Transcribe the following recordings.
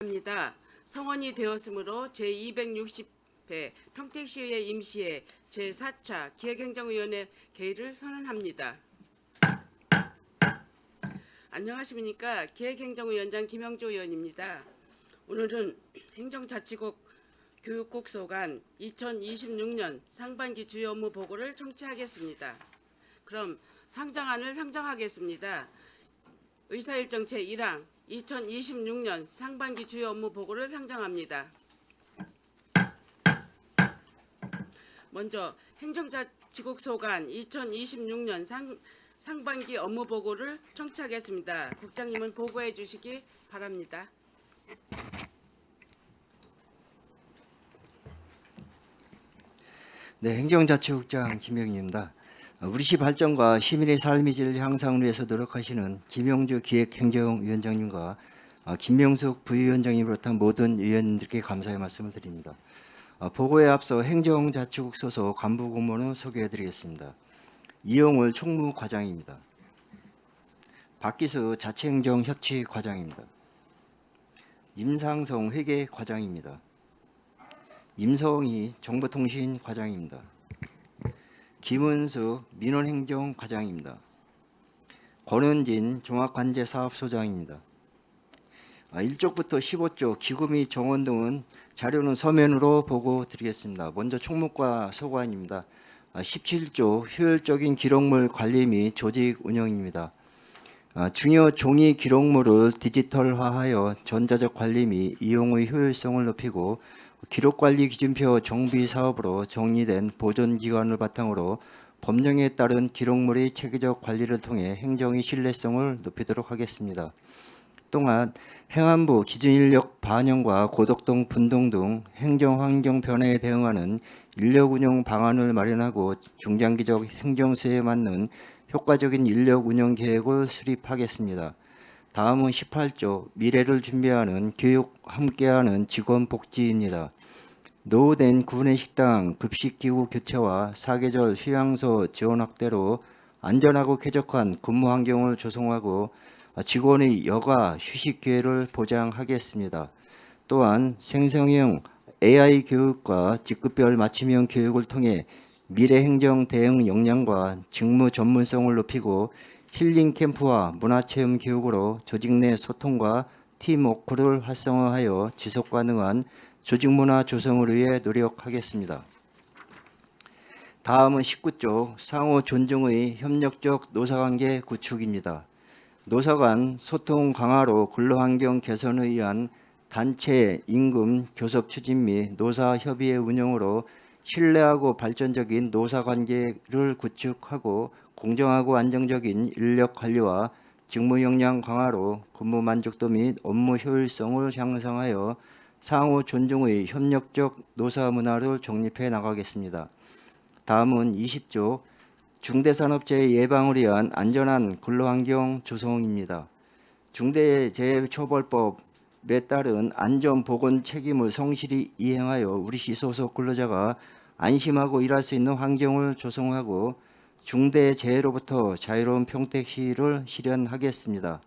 합니다. 성원이 되었으므로 제260회 평택시의회 임시회 제4차 기획행정위원회 개의를 선언합니다. 안녕하십니까. 기획행정위원장 김영조 의원입니다. 오늘은 행정자치국 교육국 소관 2026년 상반기 주요 업무 보고를 청취하겠습니다. 그럼 상정안을 상정하겠습니다. 의사일정 제1항 2026년 상반기 주요 업무 보고를 상정합니다. 먼저 행정자치국 소관 2026년 상반기 업무 보고를 청취하겠습니다. 국장님은 보고해 주시기 바랍니다. 네, 행정자치국장 김영희입니다. 우리시 발전과 시민의 삶의 질 향상을 위해서 노력하시는 김영주 기획행정위원장님과 김명숙 부위원장님을 비롯한 모든 위원님들께 감사의 말씀을 드립니다. 보고에 앞서 행정자치국 소속 간부 공무원을 소개해드리겠습니다. 이용울 총무과장입니다. 박기수 자치행정협치과장입니다. 임상성 회계과장입니다. 임성희 정보통신과장입니다. 김은수 민원행정과장입니다. 권은진 종합관제사업소장입니다. 1쪽부터 15쪽 기구 및 정원 등은 자료는 서면으로 보고 드리겠습니다. 먼저 총무과 소관입니다. 17조 효율적인 기록물 관리 및 조직 운영입니다. 중요 종이 기록물을 디지털화하여 전자적 관리 및 이용의 효율성을 높이고 기록관리 기준표 정비 사업으로 정리된 보존기관을 바탕으로 법령에 따른 기록물의 체계적 관리를 통해 행정의 신뢰성을 높이도록 하겠습니다. 또한 행안부 기준인력 반영과 고독동 분동 등 행정환경 변화에 대응하는 인력운영 방안을 마련하고 중장기적 행정수에 맞는 효과적인 인력운영 계획을 수립하겠습니다. 다음은 18조 미래를 준비하는 교육 함께하는 직원복지입니다. 노후된 구내 식당 급식기구 교체와 사계절 휴양소 지원 확대로 안전하고 쾌적한 근무 환경을 조성하고 직원의 여가 휴식 기회를 보장하겠습니다. 또한 생성형 AI 교육과 직급별 맞춤형 교육을 통해 미래 행정 대응 역량과 직무 전문성을 높이고 힐링 캠프와 문화체험 교육으로 조직 내 소통과 팀워크를 활성화하여 지속 가능한 조직 문화 조성을 위해 노력하겠습니다. 다음은 19조 상호 존중의 협력적 노사관계 구축입니다. 노사 간 소통 강화로 근로환경 개선에 의한 단체 임금 교섭 추진 및 노사 협의회 운영으로 신뢰하고 발전적인 노사관계를 구축하고 공정하고 안정적인 인력 관리와 직무 역량 강화로 근무 만족도 및 업무 효율성을 향상하여 상호 존중의 협력적 노사 문화를 정립해 나가겠습니다. 다음은 20조 중대산업재해 예방을 위한 안전한 근로환경 조성입니다. 중대재해처벌법에 따른 안전보건 책임을 성실히 이행하여 우리시 소속 근로자가 안심하고 일할 수 있는 환경을 조성하고 중대재해로부터 자유로운 평택시를 실현하겠습니다.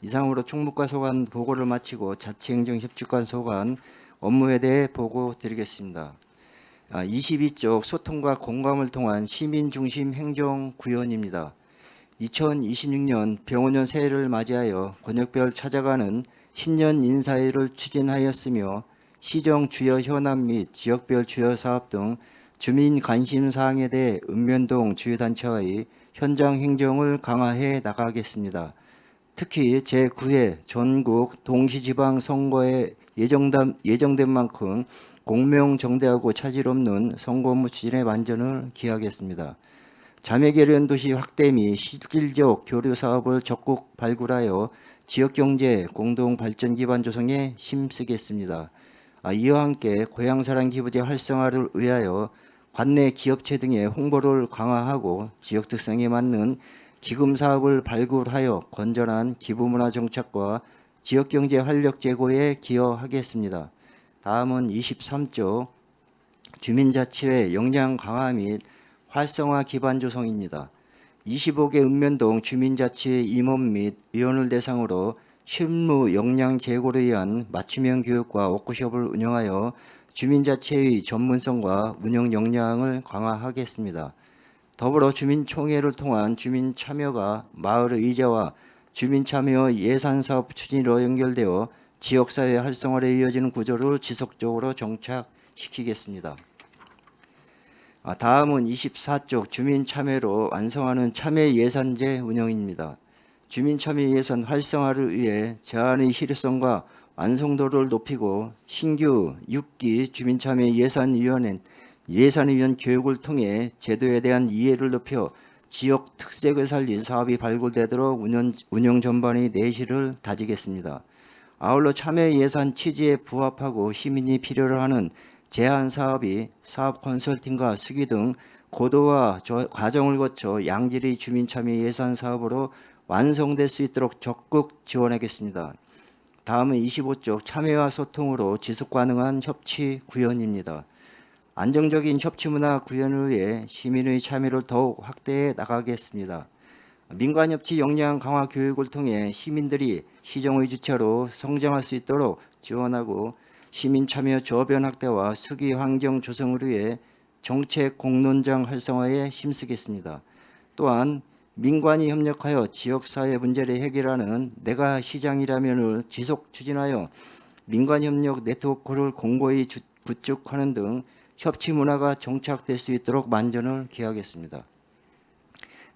이상으로 총무과 소관 보고를 마치고 자치행정협치관 소관 업무에 대해 보고 드리겠습니다. 22쪽 소통과 공감을 통한 시민중심 행정구현입니다. 2026년 병원년 새해를 맞이하여 권역별 찾아가는 신년 인사회를 추진하였으며 시정 주요 현안 및 지역별 주요 사업 등 주민 관심 사항에 대해 읍면동 주요단체와의 현장 행정을 강화해 나가겠습니다. 특히 제9회 전국 동시지방 선거에 예정된 만큼 공명정대하고 차질 없는 선거 업무 추진에 만전을 기하겠습니다. 자매결연 도시 확대 및 실질적 교류 사업을 적극 발굴하여 지역경제 공동발전 기반 조성에 힘쓰겠습니다. 이와 함께 고향사랑 기부제 활성화를 위하여 관내 기업체 등의 홍보를 강화하고 지역 특성에 맞는 기금 사업을 발굴하여 건전한 기부문화 정착과 지역경제 활력 제고에 기여하겠습니다. 다음은 23조 주민자치회 역량 강화 및 활성화 기반 조성입니다. 25개 읍면동 주민자치회 임원 및 위원을 대상으로 실무 역량 제고를 위한 맞춤형 교육과 워크숍을 운영하여 주민자치의 전문성과 운영 역량을 강화하겠습니다. 더불어 주민총회를 통한 주민 참여가 마을 의제와 주민 참여 예산 사업 추진으로 연결되어 지역사회 활성화에 이어지는 구조를 지속적으로 정착시키겠습니다. 다음은 24쪽 주민 참여로 완성하는 참여 예산제 운영입니다. 주민 참여 예산 활성화를 위해 제안의 실효성과 완성도를 높이고 신규 6기 주민 참여 예산을 위한 교육을 통해 제도에 대한 이해를 높여 지역 특색을 살린 사업이 발굴되도록 운영 전반의 내실을 다지겠습니다. 아울러 참여 예산 취지에 부합하고 시민이 필요로 하는 제한 사업이 사업 컨설팅과 수기 등 고도화 과정을 거쳐 양질의 주민 참여 예산 사업으로 완성될 수 있도록 적극 지원하겠습니다. 다음은 25쪽 참여와 소통으로 지속 가능한 협치 구현입니다. 안정적인 협치 문화 구현을 위해 시민의 참여를 더욱 확대해 나가겠습니다. 민간협치 역량 강화 교육을 통해 시민들이 시정의 주체로 성장할 수 있도록 지원하고 시민 참여 저변 확대와 수기 환경 조성을 위해 정책 공론장 활성화에 힘쓰겠습니다. 또한 민관이 협력하여 지역사회 문제를 해결하는 내가 시장이라면을 지속 추진하여 민관협력 네트워크를 공고히 구축하는 등 협치 문화가 정착될 수 있도록 만전을 기하겠습니다.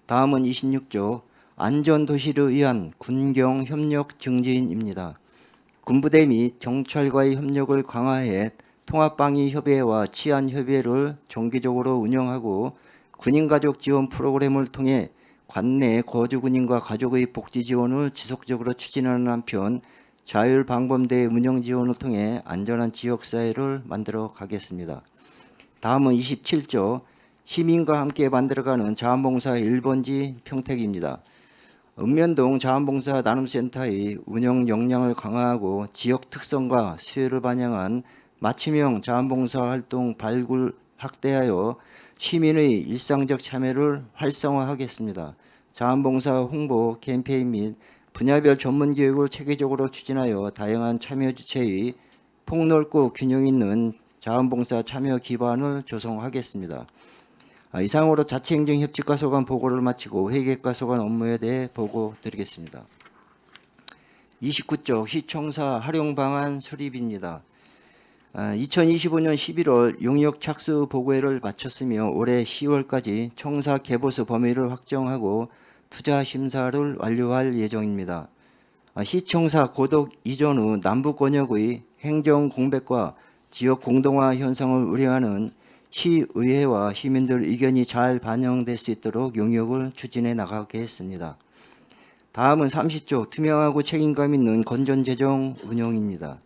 다음은 26조 안전도시를 위한 군경 협력 증진입니다. 군부대 및 경찰과의 협력을 강화해 통합방위 협의회와 치안 협의회를 정기적으로 운영하고 군인가족 지원 프로그램을 통해 관내 거주 군인과 가족의 복지 지원을 지속적으로 추진하는 한편 자율방범대 운영 지원을 통해 안전한 지역사회를 만들어 가겠습니다. 다음은 27조 시민과 함께 만들어가는 자원봉사 1번지 평택입니다. 읍면동 자원봉사 나눔센터의 운영 역량을 강화하고 지역 특성과 수요를 반영한 맞춤형 자원봉사 활동 발굴 확대하여 시민의 일상적 참여를 활성화하겠습니다. 자원봉사 홍보 캠페인 및 분야별 전문 교육을 체계적으로 추진하여 다양한 참여 주체의 폭넓고 균형 있는 자원봉사 참여 기반을 조성하겠습니다. 이상으로 자치행정협직과 소관 보고를 마치고 회계과 소관 업무에 대해 보고 드리겠습니다. 29조 시청사 활용 방안 수립입니다. 2025년 11월 용역 착수 보고회를 마쳤으며 올해 10월까지 청사 개보수 범위를 확정하고 투자 심사를 완료할 예정입니다. 시청사 고독 이전 후 남북 권역의 행정 공백과 지역 공동화 현상을 우려하는 시의회와 시민들 의견이 잘 반영될 수 있도록 용역을 추진해 나가겠습니다. 다음은 30조 투명하고 책임감 있는 건전재정 운영입니다.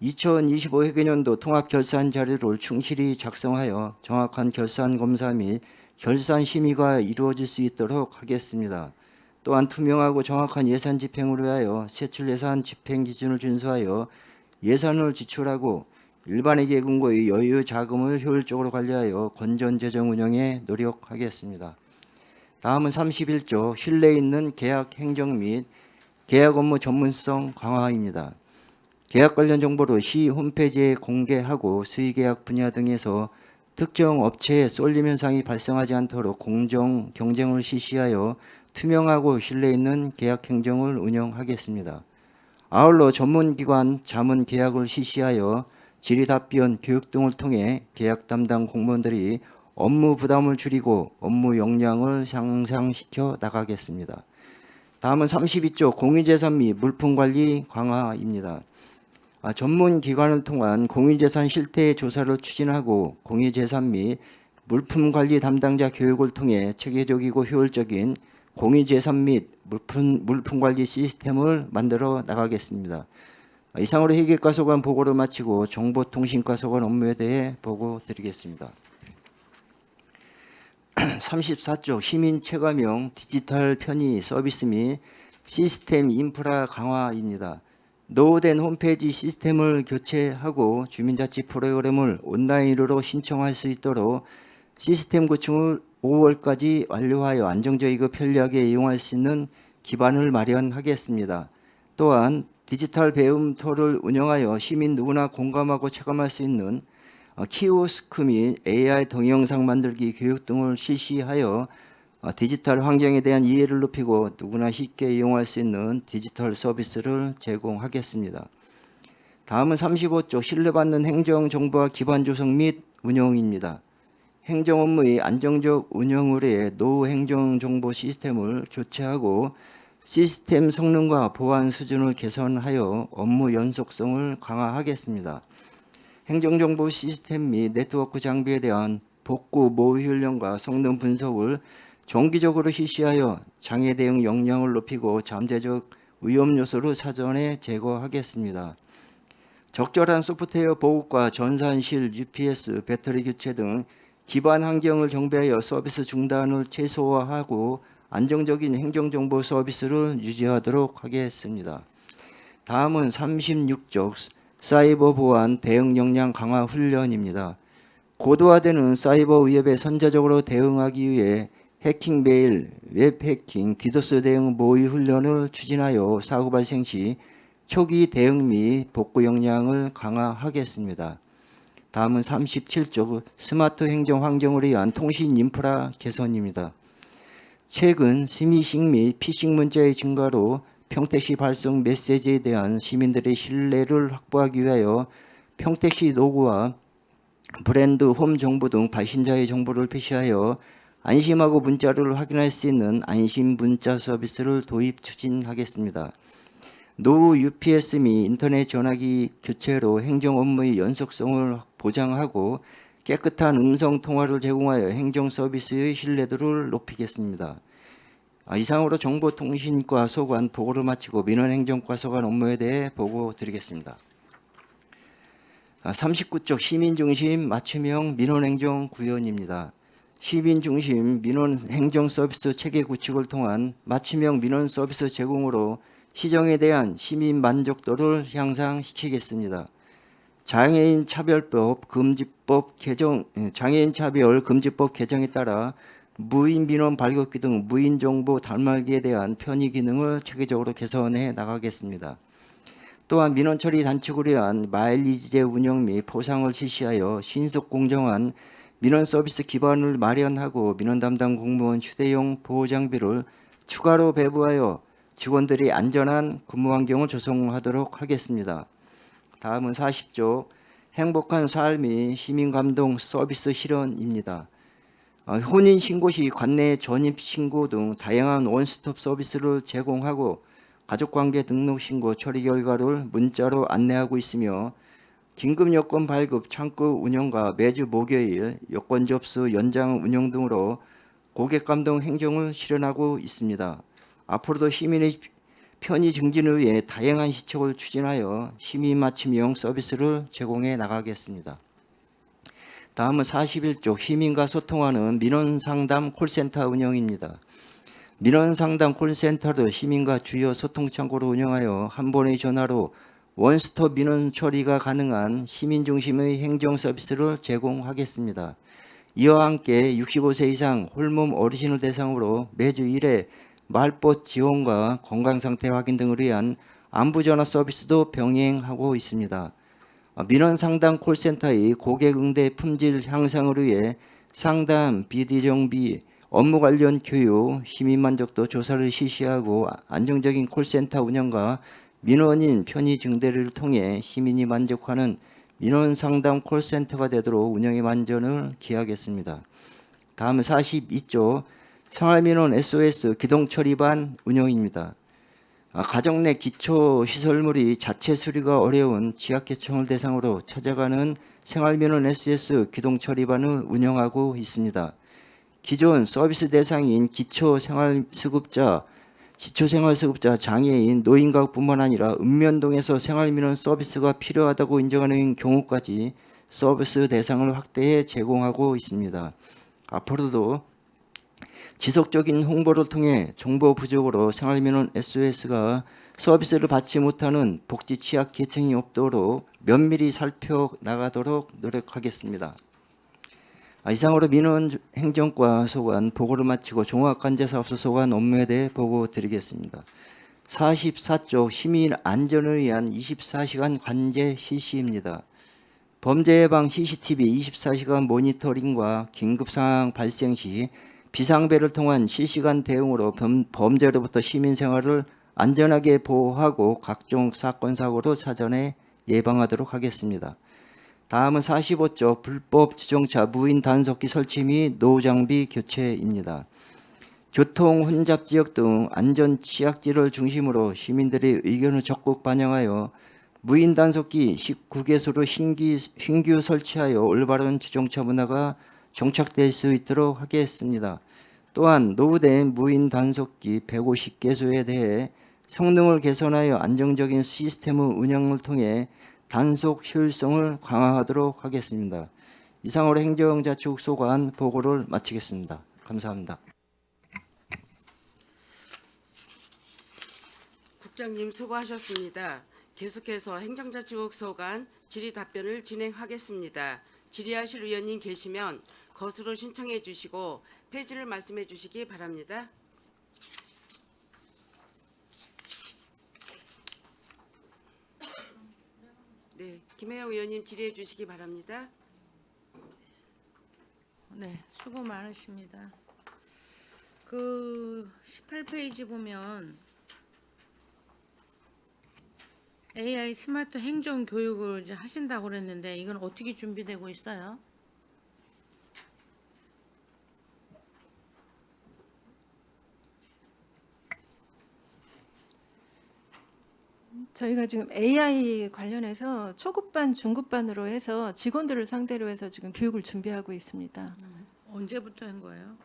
2025 회계년도 통합결산 자료를 충실히 작성하여 정확한 결산 검사 및 결산 심의가 이루어질 수 있도록 하겠습니다. 또한 투명하고 정확한 예산 집행을 위하여 세출 예산 집행 기준을 준수하여 예산을 지출하고 일반회계 금고의 여유 자금을 효율적으로 관리하여 건전 재정 운영에 노력하겠습니다. 다음은 31조 신뢰 있는 계약 행정 및 계약 업무 전문성 강화입니다. 계약 관련 정보를 시 홈페이지에 공개하고 수의계약 분야 등에서 특정 업체의 쏠림 현상이 발생하지 않도록 공정 경쟁을 실시하여 투명하고 신뢰 있는 계약 행정을 운영하겠습니다. 아울러 전문기관 자문 계약을 실시하여 질의답변, 교육 등을 통해 계약 담당 공무원들이 업무 부담을 줄이고 업무 역량을 향상시켜 나가겠습니다. 다음은 32조 공유재산 및 물품관리 강화입니다. 전문기관을 통한 공유재산 실태 조사를 추진하고 공유재산 및 물품관리 담당자 교육을 통해 체계적이고 효율적인 공유재산 및 물품관리 시스템을 만들어 나가겠습니다. 이상으로 회계과 소관 보고를 마치고 정보통신과 소관 업무에 대해 보고 드리겠습니다. 34조 시민 체감형 디지털 편의 서비스 및 시스템 인프라 강화입니다. 노후된 홈페이지 시스템을 교체하고 주민자치 프로그램을 온라인으로 신청할 수 있도록 시스템 구축을 5월까지 완료하여 안정적이고 편리하게 이용할 수 있는 기반을 마련하겠습니다. 또한 디지털 배움터를 운영하여 시민 누구나 공감하고 체감할 수 있는 키오스크 및 AI 동영상 만들기 교육 등을 실시하여 디지털 환경에 대한 이해를 높이고 누구나 쉽게 이용할 수 있는 디지털 서비스를 제공하겠습니다. 다음은 35조 신뢰받는 행정정보화 기반 조성 및 운영입니다. 행정 업무의 안정적 운영을 위해 노후 행정정보 시스템을 교체하고 시스템 성능과 보안 수준을 개선하여 업무 연속성을 강화하겠습니다. 행정정보 시스템 및 네트워크 장비에 대한 복구 모의 훈련과 성능 분석을 정기적으로 실시하여 장애 대응 역량을 높이고 잠재적 위험 요소를 사전에 제거하겠습니다. 적절한 소프트웨어 보급과 전산실, UPS, 배터리 교체 등 기반 환경을 정비하여 서비스 중단을 최소화하고 안정적인 행정정보 서비스를 유지하도록 하겠습니다. 다음은 36조 사이버 보안 대응 역량 강화 훈련입니다. 고도화되는 사이버 위협에 선제적으로 대응하기 위해 해킹 메일, 웹 해킹, 디도스 대응 모의 훈련을 추진하여 사고 발생 시 초기 대응 및 복구 역량을 강화하겠습니다. 다음은 37조 스마트 행정 환경을 위한 통신 인프라 개선입니다. 최근 스미싱 및 피싱 문자의 증가로 평택시 발송 메시지에 대한 시민들의 신뢰를 확보하기 위하여 평택시 로고와 브랜드, 홈 정보 등 발신자의 정보를 표시하여 안심하고 문자를 확인할 수 있는 안심 문자 서비스를 도입 추진하겠습니다. 노후 UPS 및 인터넷 전화기 교체로 행정 업무의 연속성을 보장하고 깨끗한 음성 통화를 제공하여 행정 서비스의 신뢰도를 높이겠습니다. 이상으로 정보통신과 소관 보고를 마치고 민원행정과 소관 업무에 대해 보고 드리겠습니다. 39쪽 시민중심 맞춤형 민원행정 구현입니다. 시민중심 민원행정 서비스 체계 구축을 통한 맞춤형 민원 서비스 제공으로 시정에 대한 시민 만족도를 향상시키겠습니다. 장애인 차별법 금지법 개정, 장애인 차별 금지법 개정에 따라 무인 민원 발급기 등 무인 정보 단말기에 대한 편의 기능을 체계적으로 개선해 나가겠습니다. 또한 민원 처리 단축을 위한 마일리지제 운영 및 포상을 실시하여 신속 공정한 민원 서비스 기반을 마련하고 민원 담당 공무원 휴대용 보호 장비를 추가로 배부하여 직원들이 안전한 근무 환경을 조성하도록 하겠습니다. 다음은 40조 행복한 삶이 시민감동 서비스 실현입니다. 혼인신고 시 관내 전입신고 등 다양한 원스톱 서비스를 제공하고 가족관계 등록신고 처리 결과를 문자로 안내하고 있으며 긴급 여권 발급 창구 운영과 매주 목요일 여권 접수 연장 운영 등으로 고객감동 행정을 실현하고 있습니다. 앞으로도 시민의 편의 증진을 위해 다양한 시책을 추진하여 시민 맞춤형 서비스를 제공해 나가겠습니다. 다음은 41조 시민과 소통하는 민원상담 콜센터 운영입니다. 민원상담 콜센터를 시민과 주요 소통 창구로 운영하여 한 번의 전화로 원스톱 민원 처리가 가능한 시민 중심의 행정 서비스를 제공하겠습니다. 이와 함께 65세 이상 홀몸 어르신을 대상으로 매주 1회 말벗 지원과 건강상태 확인 등을 위한 안부전화 서비스도 병행하고 있습니다. 민원상담 콜센터의 고객 응대 품질 향상을 위해 상담, 비디 정비, 업무 관련 교육, 시민 만족도 조사를 실시하고 안정적인 콜센터 운영과 민원인 편의 증대를 통해 시민이 만족하는 민원상담 콜센터가 되도록 운영의 만전을 기하겠습니다. 다음은 42조 생활민원 SOS 기동처리반 운영입니다. 가정 내 기초시설물이 자체 수리가 어려운 지역계층을 대상으로 찾아가는 생활민원 SOS 기동처리반을 운영하고 있습니다. 기존 서비스 대상인 기초생활수급자, 장애인, 노인 가구뿐만 아니라 읍면동에서 생활민원 서비스가 필요하다고 인정하는 경우까지 서비스 대상을 확대해 제공하고 있습니다. 앞으로도 지속적인 홍보를 통해 정보 부족으로 생활민원 SOS가 서비스를 받지 못하는 복지 취약 계층이 없도록 면밀히 살펴나가도록 노력하겠습니다. 이상으로 민원행정과 소관 보고를 마치고 종합관제사업소 소관 업무에 대해 보고 드리겠습니다. 44조 시민 안전을 위한 24시간 관제 실시입니다. 범죄 예방 CCTV 24시간 모니터링과 긴급 상황 발생 시 비상배를 통한 실시간 대응으로 범죄로부터 시민 생활을 안전하게 보호하고 각종 사건 사고로 사전에 예방하도록 하겠습니다. 다음은 45조 불법 주정차 무인 단속기 설치 및 노후 장비 교체입니다. 교통 혼잡 지역 등 안전 취약지를 중심으로 시민들의 의견을 적극 반영하여 무인 단속기 19개소를 신규 설치하여 올바른 주정차 문화가 정착될 수 있도록 하겠습니다. 또한 노후된 무인 단속기 150개소에 대해 성능을 개선하여 안정적인 시스템 운영을 통해 단속 효율성을 강화하도록 하겠습니다. 이상으로 행정자치국소관 보고를 마치겠습니다. 감사합니다. 국장님 수고하셨습니다. 계속해서 행정자치국 소관 질의 답변을 진행하겠습니다. 질의하실 의원님 계시면 거수로 신청해 주시고 페이지를 말씀해 주시기 바랍니다. 네, 김혜영 의원님 질의해 주시기 바랍니다. 네, 수고 많으십니다. 그 18페이지 보면 AI 스마트 행정 교육을 이제 하신다고 그랬는데 이건 어떻게 준비되고 있어요? 저희가 지금 AI 관련해서 초급반, 중급반으로 해서 직원들을 상대로 해서 지금 교육을 준비하고 있습니다. 언제부터 한 거예요?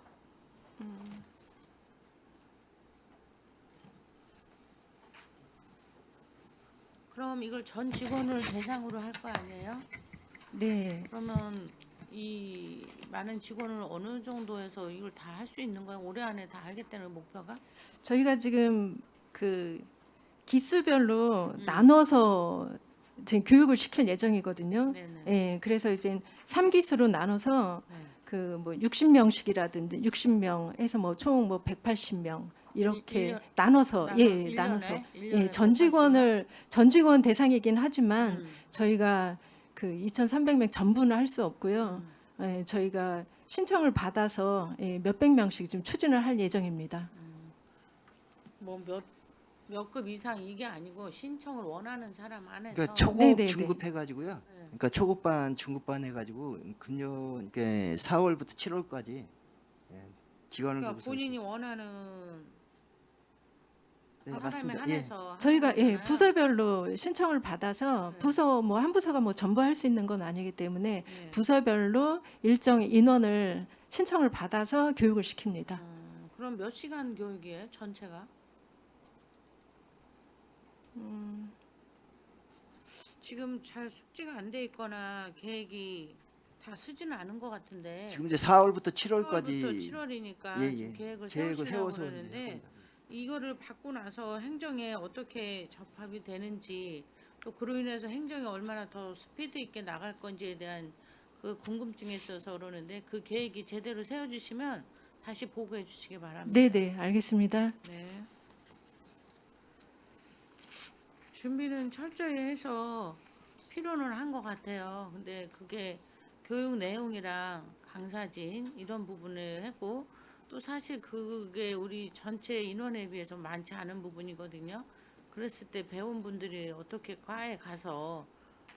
그럼 이걸 전 직원을 대상으로 할 거 아니에요? 네, 그러면 이 많은 직원을 어느 정도에서 이걸 다 할 수 있는 거예요? 올해 안에 다 하겠다는 목표가? 저희가 지금 그 기수별로 나눠서 지금 교육을 시킬 예정이거든요. 네네. 예, 그래서 이제 3기수로 나눠서 네. 그 뭐 60명씩이라든지 60명 해서 뭐 총 뭐 180명 이렇게 일 년- 나눠서 나눠- 예, 일 나눠서 년에? 일 예, 년에 전 직원 대상이긴 하지만 음. 저희가 그 2,300명 전부는 할 수 없고요. 예, 저희가 신청을 받아서 예, 몇백 명씩 지금 추진을 할 예정입니다. 뭐 몇 급 이상 이게 아니고 신청을 원하는 사람 안에서 그러니까 초급, 네네네. 중급 해가지고요. 네. 그러니까 초급반, 중급반 해가지고 금년 그러니까 4월부터 7월까지 기간을 그러니까 두고서 본인이 원하는 네, 사람에 맞습니다. 예. 한해서 저희가 하는 예, 거잖아요. 부서별로 신청을 받아서 네. 부서 뭐 한 부서가 뭐 전부 할 수 있는 건 아니기 때문에 네. 부서별로 일정 인원을 신청을 받아서 교육을 시킵니다. 그럼 몇 시간 교육이에요? 전체가? 지금 잘 숙지가 안 돼 있거나 계획이 다 쓰지는 않은 것 같은데 지금 이제 4월부터 7월부터 7월까지 7월이니까 예, 지금 예. 계획을 계획을 세우시려고 세워서 이제 그러는데 합니다. 이거를 받고 나서 행정에 어떻게 접합이 되는지 또 그로 인해서 행정이 얼마나 더 스피드 있게 나갈 건지에 대한 그 궁금증이 있어서 그러는데 그 계획이 제대로 세워주시면 다시 보고해 주시기 바랍니다. 네, 네, 알겠습니다. 네. 준비는 철저히 해서 필요는 한 것 같아요. 근데 그게 교육 내용이랑 강사진 이런 부분을 했고 또 사실 그게 우리 전체 인원에 비해서 많지 않은 부분이거든요. 그랬을 때 배운 분들이 어떻게 과에 가서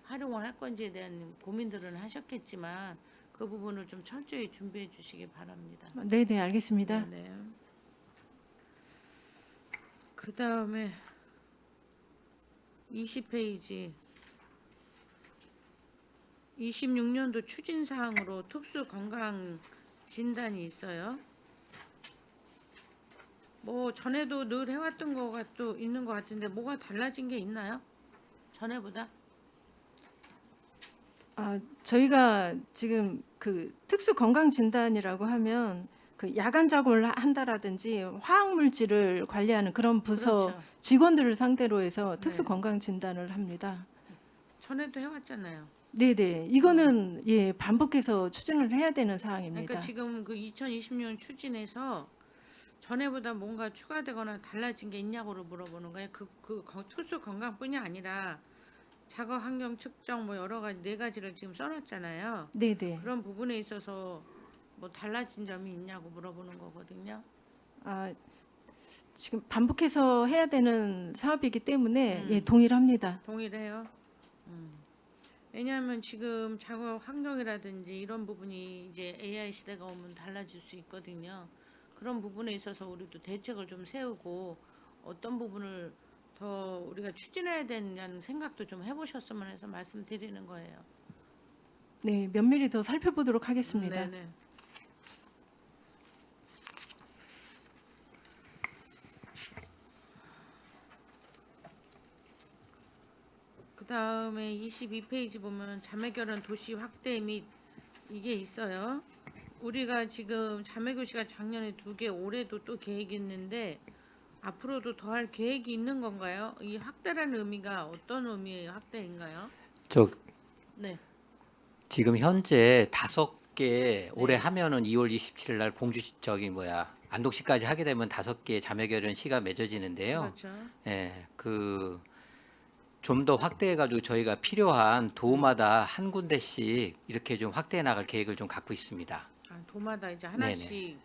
활용을 할 건지에 대한 고민들은 하셨겠지만 그 부분을 좀 철저히 준비해 주시기 바랍니다. 네, 네, 알겠습니다. 네. 그 다음에 20페이지 26년도 추진사항으로 특수 건강 진단이 있어요. 뭐 전에도 늘 해왔던 거가 또 있는 것 같은데 뭐가 달라진 게 있나요? 전에보다? 저희가 지금 그 특수 건강 진단이라고 하면 그 야간 작업을 한다라든지 화학 물질을 관리하는 그런 부서 그렇죠. 직원들을 상대로 해서 특수 네. 건강 진단을 합니다. 전에도 해왔잖아요. 네, 네. 이거는 예, 반복해서 추진을 해야 되는 사항입니다. 그러니까 지금 그 2020년 추진에서 전에보다 뭔가 추가되거나 달라진 게 있냐고를 물어보는 거예요. 특수 건강뿐이 아니라 작업 환경 측정 뭐 여러 가지 4가지를 지금 써놨잖아요. 네네. 그런 부분에 있어서 뭐 달라진 점이 있냐고 물어보는 거거든요. 아, 지금 반복해서 해야 되는 사업이기 때문에 예, 음. 동일합니다. 동일해요. 왜냐하면 지금 작업 환경이라든지 이런 부분이 이제 AI 시대가 오면 달라질 수 있거든요. 그런 부분에 있어서 우리도 대책을 좀 세우고 어떤 부분을 더 우리가 추진해야 되느냐는 생각도 좀 해보셨으면 해서 말씀드리는 거예요. 네, 면밀히 더 살펴보도록 하겠습니다. 네네. 그 다음에 22페이지 보면 자매결연 도시 확대 및 이게 있어요. 우리가 지금 자매교시가 작년에 2개, 올해도 또 계획이 있는데 앞으로도 더 할 계획이 있는 건가요? 이 확대라는 의미가 어떤 의미의 확대인가요? 저 네. 지금 현재 5개 올해 네. 하면은 2월 27일 날 봉주 저기 뭐야 안독시까지 하게 되면 5개 자매결연 시가 맺어지는데요. 그렇죠. 예, 그 좀 더 확대해가지고 저희가 필요한 도마다 한 군데씩 이렇게 좀 확대해 나갈 계획을 좀 갖고 있습니다. 도마다 이제 하나씩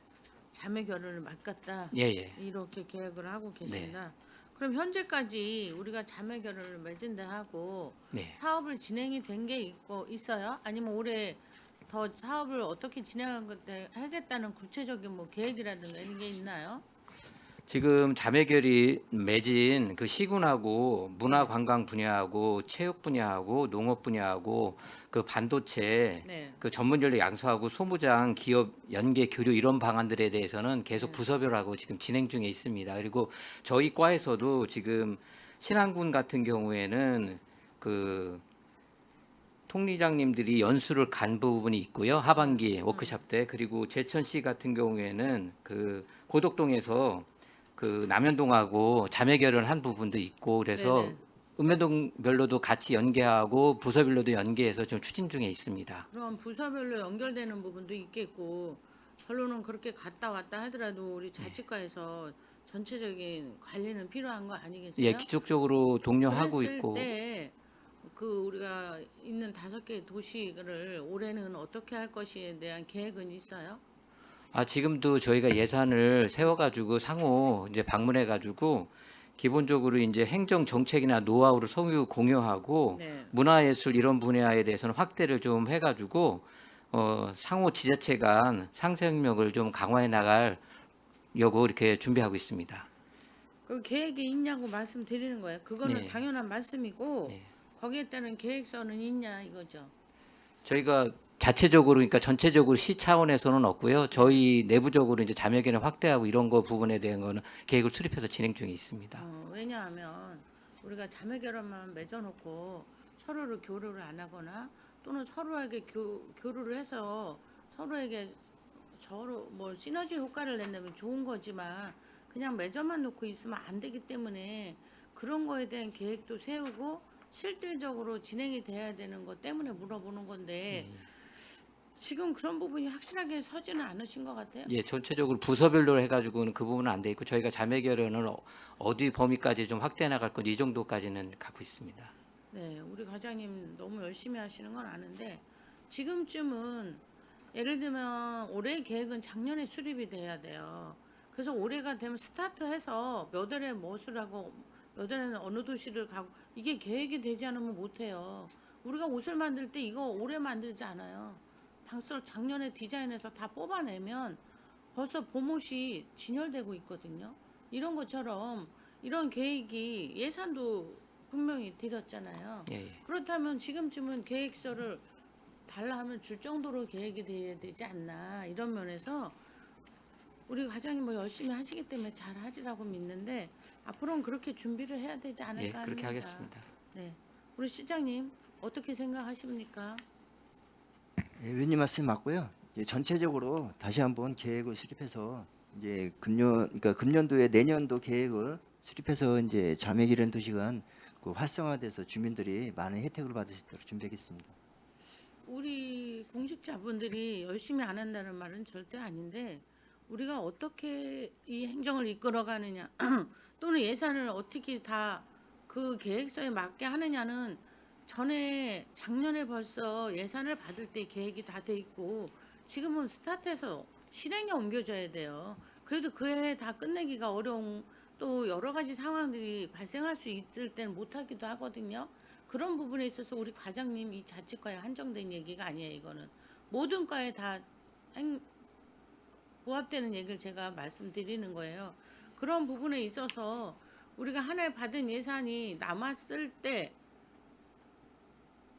자매결연을 맡겼다. 예, 예. 이렇게 계획을 하고 계신다. 그럼 현재까지 우리가 자매결연을 맺은 데 하고 네. 사업을 진행이 된 게 있어요? 아니면 올해 더 사업을 어떻게 진행하겠다는 구체적인 뭐 계획이라든가 이런 게 있나요? 지금 자매결이 맺은 그 시군하고 문화관광 분야하고 체육 분야하고 농업 분야하고 그 반도체 네. 그 전문 전력 양수하고 소무장 기업 연계 교류 이런 방안들에 대해서는 계속 부서별하고 지금 진행 중에 있습니다. 그리고 저희 과에서도 지금 신안군 같은 경우에는 그 통리장님들이 연수를 간 부분이 있고요. 하반기 워크숍 때. 그리고 제천시 같은 경우에는 그 고덕동에서 그 남현동하고 자매 결연한 부분도 있고 그래서 네네. 읍면동별로도 같이 연계하고 부서별로도 연계해서 좀 추진 중에 있습니다. 그럼 부서별로 연결되는 부분도 있겠고 결론은 그렇게 갔다 왔다 하더라도 우리 자치과에서 전체적인 관리는 필요한 거 아니겠어요? 예, 기속적으로 독려하고 그랬을 있고 때 그 우리가 있는 5개 도시를 올해는 어떻게 할 것에 대한 계획은 있어요? 지금도 저희가 예산을 세워가지고 상호 이제 방문해가지고 기본적으로 이제 행정 정책이나 노하우를 소유 공유하고 네. 문화예술 이런 분야에 대해서는 확대를 좀 해가지고 상호 지자체 간 상생력을 좀 강화해 나가려고 이렇게 준비하고 있습니다. 그 계획이 있냐고 말씀드리는 거예요. 그거는 네. 당연한 말씀이고 네. 거기에 따른 계획서는 있냐 이거죠. 저희가 자체적으로 그러니까 전체적으로 시 차원에서는 없고요. 저희 내부적으로 이제 자매결연 확대하고 이런 거 부분에 대한 거는 계획을 수립해서 진행 중에 있습니다. 왜냐하면 우리가 자매결연만 맺어놓고 서로를 교류를 안 하거나 또는 서로에게 교류를 해서 서로 뭐 시너지 효과를 낸다면 좋은 거지만 그냥 맺어만 놓고 있으면 안 되기 때문에 그런 거에 대한 계획도 세우고 실질적으로 진행이 돼야 되는 것 때문에 물어보는 건데 지금 그런 부분이 확실하게 서지는 않으신 것 같아요. 예, 전체적으로 부서별로 해가지고는 그 부분은 안 돼 있고 저희가 자매결연을 어디 범위까지 좀 확대해 나갈 건지 이 정도까지는 갖고 있습니다. 네, 우리 과장님 너무 열심히 하시는 건 아는데 지금쯤은 예를 들면 올해 계획은 작년에 수립이 돼야 돼요. 그래서 올해가 되면 스타트해서 몇 월에 무엇을 하고 몇 월에는 어느 도시를 가고 이게 계획이 되지 않으면 못해요. 우리가 옷을 만들 때 이거 올해 만들지 않아요. 벌써 작년에 디자인해서 다 뽑아내면 벌써 봄옷이 진열되고 있거든요. 이런 것처럼 이런 계획이 예산도 분명히 드렸잖아요. 예, 예. 그렇다면 지금쯤은 계획서를 달라 하면 줄 정도로 계획이 돼야 되지 않나 이런 면에서 우리 과장님 뭐 열심히 하시기 때문에 잘 하리라고 믿는데 앞으로는 그렇게 준비를 해야 되지 예, 않을까 그렇게 합니다. 하겠습니다. 네, 우리 시장님 어떻게 생각하십니까? 예, 의원님 말씀 맞고요. 이제 전체적으로 다시 한번 계획을 수립해서 이제 금년도에 내년도 계획을 수립해서 이제 자매결연 도시간 그 활성화돼서 주민들이 많은 혜택을 받을 수 있도록 준비하겠습니다. 우리 공직자분들이 열심히 안 한다는 말은 절대 아닌데 우리가 어떻게 이 행정을 이끌어가느냐 또는 예산을 어떻게 다 그 계획서에 맞게 하느냐는 작년에 벌써 예산을 받을 때 계획이 다 돼 있고 지금은 스타트해서 실행에 옮겨져야 돼요. 그래도 그 해 다 끝내기가 어려운 또 여러 가지 상황들이 발생할 수 있을 때는 못하기도 하거든요. 그런 부분에 있어서 우리 과장님 이 자치과에 한정된 얘기가 아니에요. 이거는 모든 과에 다 부합되는 얘기를 제가 말씀드리는 거예요. 그런 부분에 있어서 우리가 한 해 받은 예산이 남았을 때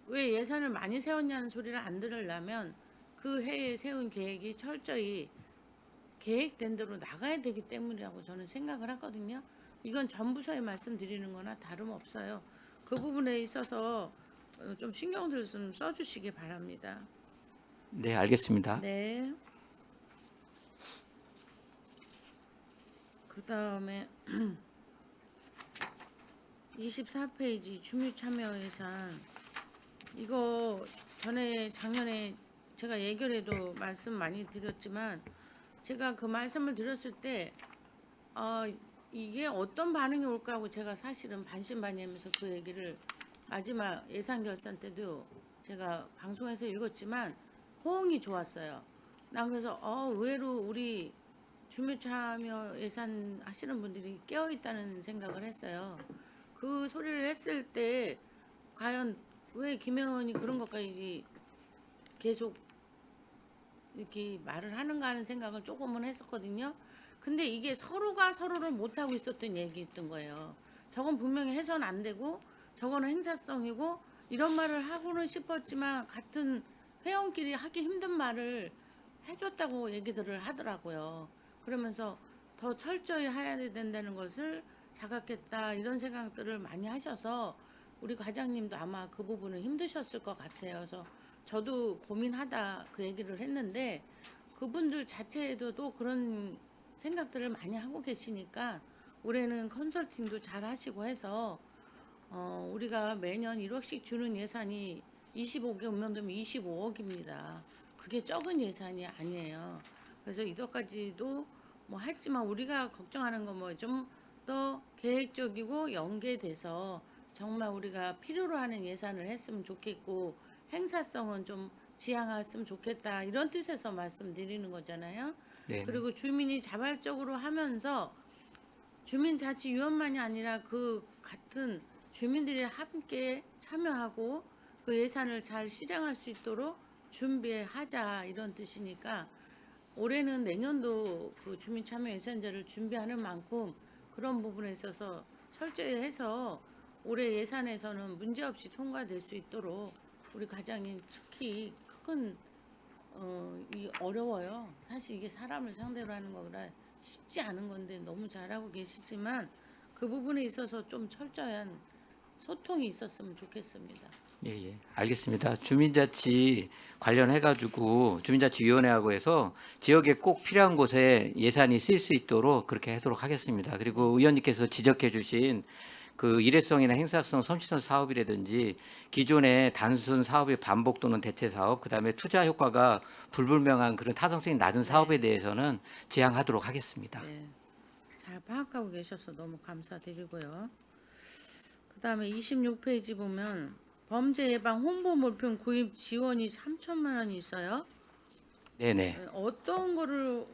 왜 예산을 많이 세웠냐는 소리를 안 들으려면 그 해에 세운 계획이 철저히 계획된 대로 나가야 되기 때문이라고 저는 생각을 하거든요. 이건 전 부서에 말씀드리는 거나 다름없어요. 그 부분에 있어서 좀 신경들 좀 써주시기 바랍니다. 네, 알겠습니다. 네. 그 다음에 24페이지 주민참여 예산 이거 작년에 제가 예결에도 말씀 많이 드렸지만 제가 그 말씀을 드렸을 때 이게 어떤 반응이 올까 하고 제가 사실은 반신반의하면서 그 얘기를 마지막 예산 결산 때도 제가 방송에서 읽었지만 호응이 좋았어요. 난 그래서 의외로 우리 주민참여 예산 하시는 분들이 깨어있다는 생각을 했어요. 그 소리를 했을 때 과연 왜 김혜원이 그런 것까지 계속 이렇게 말을 하는가 하는 생각을 조금은 했었거든요. 근데 이게 서로가 서로를 못하고 있었던 얘기였던 거예요. 저건 분명히 해서는 안 되고 저거는 행사성이고 이런 말을 하고는 싶었지만 같은 회원끼리 하기 힘든 말을 해줬다고 얘기들을 하더라고요. 그러면서 더 철저히 해야 된다는 것을 자각했다 이런 생각들을 많이 하셔서 우리 과장님도 아마 그 부분은 힘드셨을 것 같아요. 그래서 저도 고민하다 그 얘기를 했는데 그분들 자체에도 또 그런 생각들을 많이 하고 계시니까 올해는 컨설팅도 잘 하시고 해서 우리가 매년 1억씩 주는 예산이 25개 운명되면 25억입니다. 그게 적은 예산이 아니에요. 그래서 이것까지도 뭐 했지만 우리가 걱정하는 건 뭐 좀 더 계획적이고 연계돼서 정말 우리가 필요로 하는 예산을 했으면 좋겠고 행사성은 좀 지향했으면 좋겠다 이런 뜻에서 말씀드리는 거잖아요. 네. 그리고 주민이 자발적으로 하면서 주민자치위원만이 아니라 그 같은 주민들이 함께 참여하고 그 예산을 잘 실행할 수 있도록 준비하자 이런 뜻이니까 올해는 내년도 그 주민참여 예산제를 준비하는 만큼 그런 부분에 있어서 철저히 해서 올해 예산에서는 문제없이 통과될 수 있도록 우리 과장님 특히 큰 이 어려워요. 사실 이게 사람을 상대로 하는 거라 쉽지 않은 건데 너무 잘하고 계시지만 그 부분에 있어서 좀 철저한 소통이 있었으면 좋겠습니다. 예, 알겠습니다. 주민자치 관련해가지고 주민자치위원회하고 해서 지역에 꼭 필요한 곳에 예산이 쓰일 수 있도록 그렇게 하도록 하겠습니다. 그리고 의원님께서 지적해주신 그 일회성이나 행사성 선취선 사업이라든지 기존의 단순 사업의 반복 또는 대체 사업, 그다음에 투자 효과가 불분명한 그런 타당성이 낮은 사업에 대해서는 지양하도록 하겠습니다. 네, 잘 파악하고 계셔서 너무 감사드리고요. 그 다음에 26페이지 보면 범죄 예방 홍보 물품 구입 지원이 3천만 원이 있어요. 네네. 어떤 거를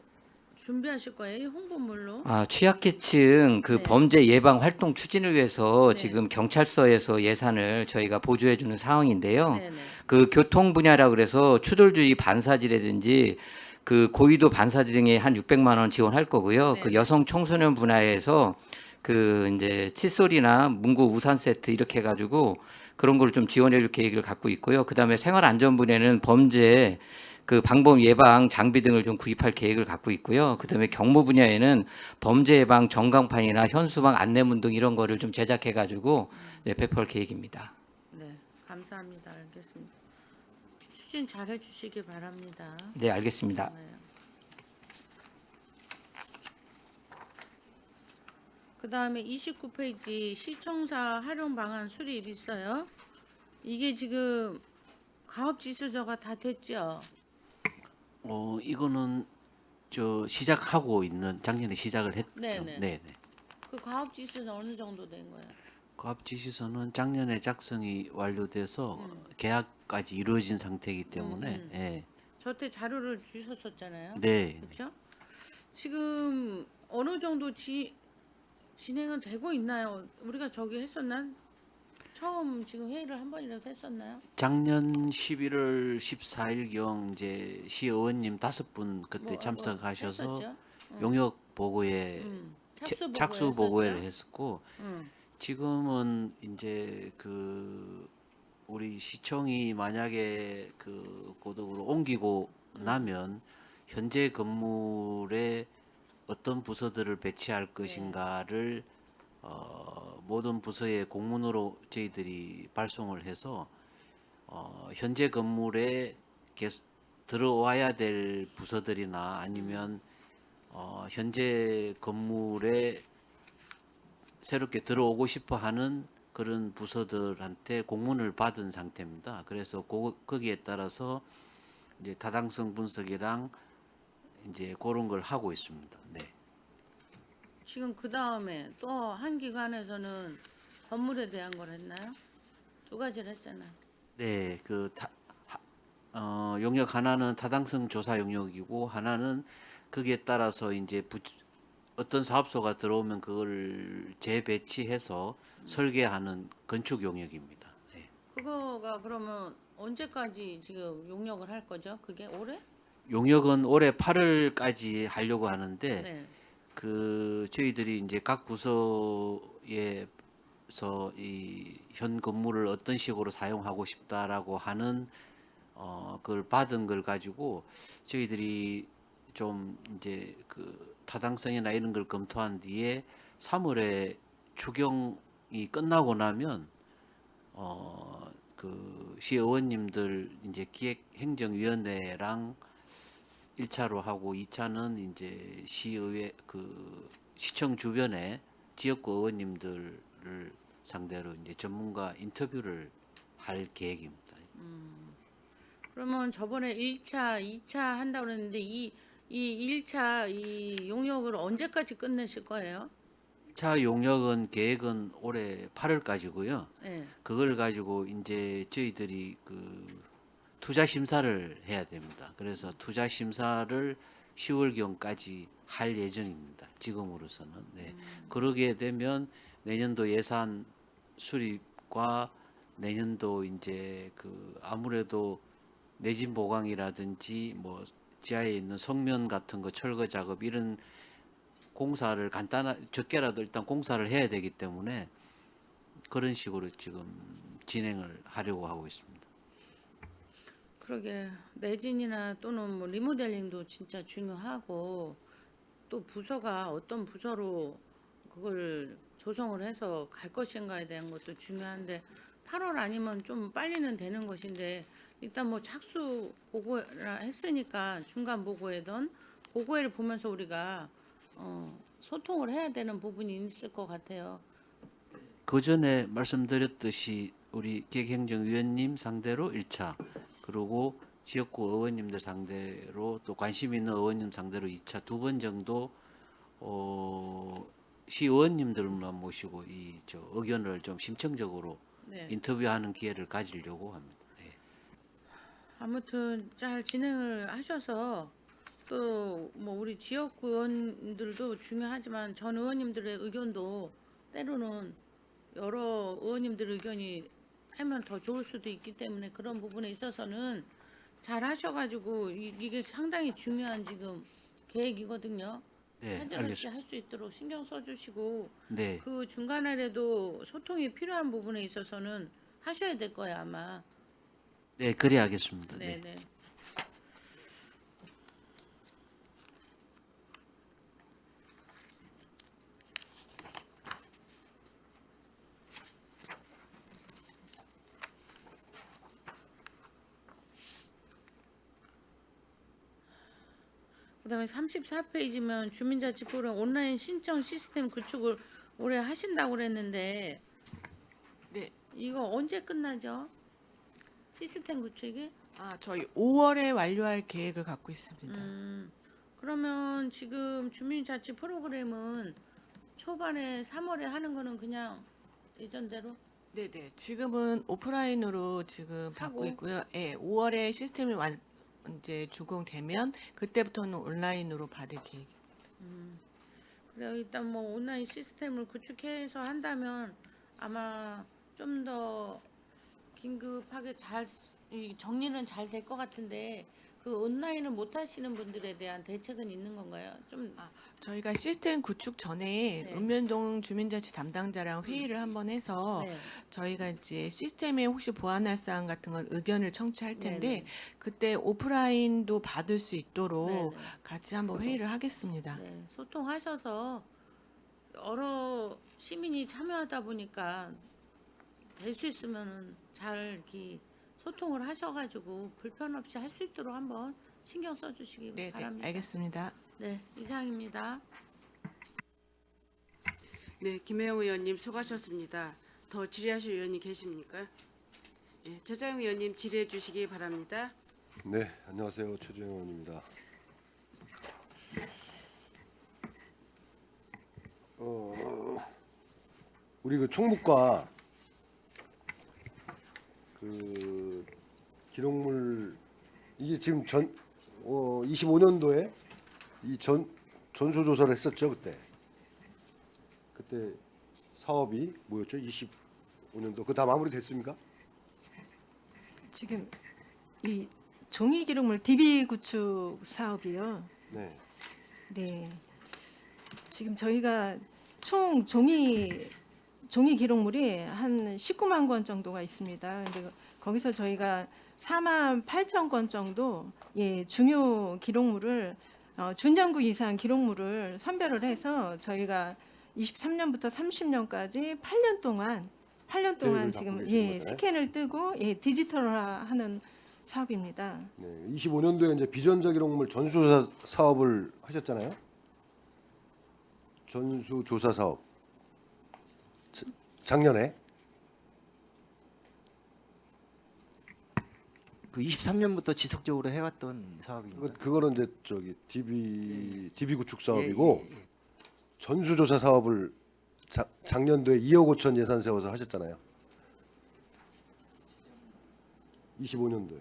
준비하실 거예요? 이 홍보물로? 취약계층 그 네. 범죄 예방 활동 추진을 위해서 네. 지금 경찰서에서 예산을 저희가 보조해 주는 상황인데요. 네네. 그 교통 분야라 그래서 추돌주의 반사지라든지 그 고의도 반사지 등에 한 600만 원 지원할 거고요. 네. 그 여성 청소년 분야에서 그 이제 칫솔이나 문구 우산 세트 이렇게 해가지고 그런 걸 좀 지원해 줄 계획을 갖고 있고요. 그다음에 생활안전 분야는 범죄 그 방법 예방 장비 등을 좀 구입할 계획을 갖고 있고요. 그다음에 경무 분야에는 범죄 예방 전광판이나 현수막 안내문 등 이런 거를 좀 제작해 가지고 배포할 계획입니다. 네, 감사합니다. 알겠습니다. 추진 잘 해주시기 바랍니다. 네, 알겠습니다. 네. 그 다음에 29페이지 시청사 활용 방안 수립 있어요. 이게 지금 가업 지수저가 다 됐죠? 이거는 시작하고 있는 작년에 시작을 했죠. 네네. 네. 그 과업 지수는 어느 정도 된 거예요? 고압 지시서는 작년에 작성이 완료돼서 계약까지 이루어진 상태이기 때문에 예. 저때 자료를 주셨었잖아요. 네. 그렇죠? 지금 어느 정도 진행은 되고 있나요? 우리가 저기 했었나? 처음 지금 회의를 한 번이라도 했었나요? 작년 11월 14일경 이제 시의원님 5분 그때 뭐, 참석하셔서 했었죠? 용역 보고에 착수 보고회를 했었고 지금은 이제 그 우리 시청이 만약에 그 고덕으로 옮기고 나면 현재 건물에 어떤 부서들을 배치할 것인가를 모든 부서에 공문으로 저희들이 발송을 해서 현재 건물에 들어와야 될 부서들이나 아니면 현재 건물에 새롭게 들어오고 싶어 하는 그런 부서들한테 공문을 받은 상태입니다. 그래서 거기에 따라서 이제 타당성 분석이랑 이제 그런 걸 하고 있습니다. 네. 지금 그 다음에 또 한 기관에서는 건물에 대한 걸 했나요? 두 가지를 했잖아요. 네, 용역 하나는 타당성 조사 용역이고 하나는 거기에 따라서 이제 어떤 사업소가 들어오면 그걸 재배치해서 설계하는 건축 용역입니다. 네. 그거가 그러면 언제까지 지금 용역을 할 거죠? 그게 올해? 용역은 올해 8월까지 하려고 하는데 네. 그 저희들이 이제 각 부서에서 이 현 건물을 어떤 식으로 사용하고 싶다라고 하는 그걸 받은 걸 가지고 저희들이 좀 이제 그 타당성이나 이런 걸 검토한 뒤에 3월에 추경이 끝나고 나면 그 시의원님들 이제 기획행정위원회랑 1차로 하고 2차는 이제 시의회 그 시청 주변에 지역구 의원님들을 상대로 이제 전문가 인터뷰를 할 계획입니다. 그러면 저번에 1차, 2차 한다고 그랬는데 이 1차 이 용역을 언제까지 끝내실 거예요? 차 용역은 계획은 올해 8월까지고요. 네. 그걸 가지고 이제 저희들이 그 투자 심사를 해야 됩니다. 그래서 투자 심사를 10월경까지 할 예정입니다. 지금으로서는. 네. 그러게 되면 내년도 예산 수립과 내년도 이제 그 아무래도 내진 보강이라든지 뭐 지하에 있는 성면 같은 거 철거 작업 이런 공사를 적게라도 일단 공사를 해야 되기 때문에 그런 식으로 지금 진행을 하려고 하고 있습니다. 그러게 내진이나 또는 뭐 리모델링도 진짜 중요하고 또 부서가 어떤 부서로 그걸 조성을 해서 갈 것인가에 대한 것도 중요한데 8월 아니면 좀 빨리는 되는 것인데 일단 뭐 착수 보고라 했으니까 중간 보고회든 보고회를 보면서 우리가 소통을 해야 되는 부분이 있을 것 같아요. 그 전에 말씀드렸듯이 우리 기획행정위원님 상대로 1차 그리고 지역구 의원님들 상대로 또 관심 있는 의원님 상대로 2차 2번 정도 시의원님들만 모시고 저 의견을 좀 심층적으로 네. 인터뷰하는 기회를 가지려고 합니다. 네. 아무튼 잘 진행을 하셔서 또 뭐 우리 지역구 의원들도 중요하지만 전 의원님들의 의견도 때로는 여러 의원님들 의견이 하면 더 좋을 수도 있기 때문에 그런 부분에 있어서는 잘 하셔가지고 이게 상당히 중요한 지금 계획이거든요. 네, 하지 알겠습니다. 할 수 있도록 신경 써주시고 네, 그 중간에라도 소통이 필요한 부분에 있어서는 하셔야 될 거예요 아마. 네, 그래야겠습니다. 네네. 네. 그다음에 34페이지면 주민자치포럼 온라인 신청 시스템 구축을 올해 하신다고 그랬는데 네. 이거 언제 끝나죠? 시스템 구축이? 저희 5월에 완료할 계획을 갖고 있습니다. 그러면 지금 주민자치 프로그램은 초반에 3월에 하는 거는 그냥 예전대로 네네. 지금은 오프라인으로 지금 받고 하고? 있고요. 예, 5월에 시스템이 이제 준공되면 그때부터는 온라인으로 받을 계획. 그래 일단 뭐 온라인 시스템을 구축해서 한다면 아마 좀 더 긴급하게 이 정리는 잘 될 것 같은데 그 온라인을 못 하시는 분들에 대한 대책은 있는 건가요? 좀 저희가 시스템 구축 전에 네. 읍면동 주민자치 담당자랑 회의를 한번 해서 네. 저희가 이제 시스템에 혹시 보완할 사항 같은 건 의견을 청취할 텐데 네네. 그때 오프라인도 받을 수 있도록 네네. 같이 한번 회의를 하겠습니다. 네, 소통하셔서 여러 시민이 참여하다 보니까 될 수 있으면 잘 이렇게 소통을 하셔가지고 불편 없이 할 수 있도록 한번 신경 써주시기 네, 네, 바랍니다. 알겠습니다. 네, 이상입니다. 네, 김혜영 의원님 수고하셨습니다. 더 질의하실 의원이 계십니까? 네, 최재형 의원님 질의해 주시기 바랍니다. 네, 안녕하세요. 최재형 의원입니다. 우리 그 총무과 그 기록물 이게 지금 25년도에 이 전수조사를 했었죠 그때. 그때 사업이 뭐였죠? 25년도 그 다 마무리됐습니까? 지금 이 종이 기록물 DB 구축 사업이요. 네. 네. 지금 저희가 총 종이 기록물이 한 19만 권 정도가 있습니다. 근데 거기서 저희가 4만 8천 건 정도 중요 기록물을 준정구 이상 기록물을 선별을 해서 저희가 23년부터 30년까지 8년 동안 계획을 지금 갖고 계신 거네. 스캔을 뜨고 디지털화하는 사업입니다. 네, 25년도에 이제 비전자 기록물 전수조사 사업을 하셨잖아요. 전수조사 사업 작년에 그 23년부터 지속적으로 해왔던 사업입니다. 그거는 이제 저기 DB 구축 사업이고 예, 예, 예. 전수조사 사업을 작년도에 2억 5천 예산 세워서 하셨잖아요. 25년도에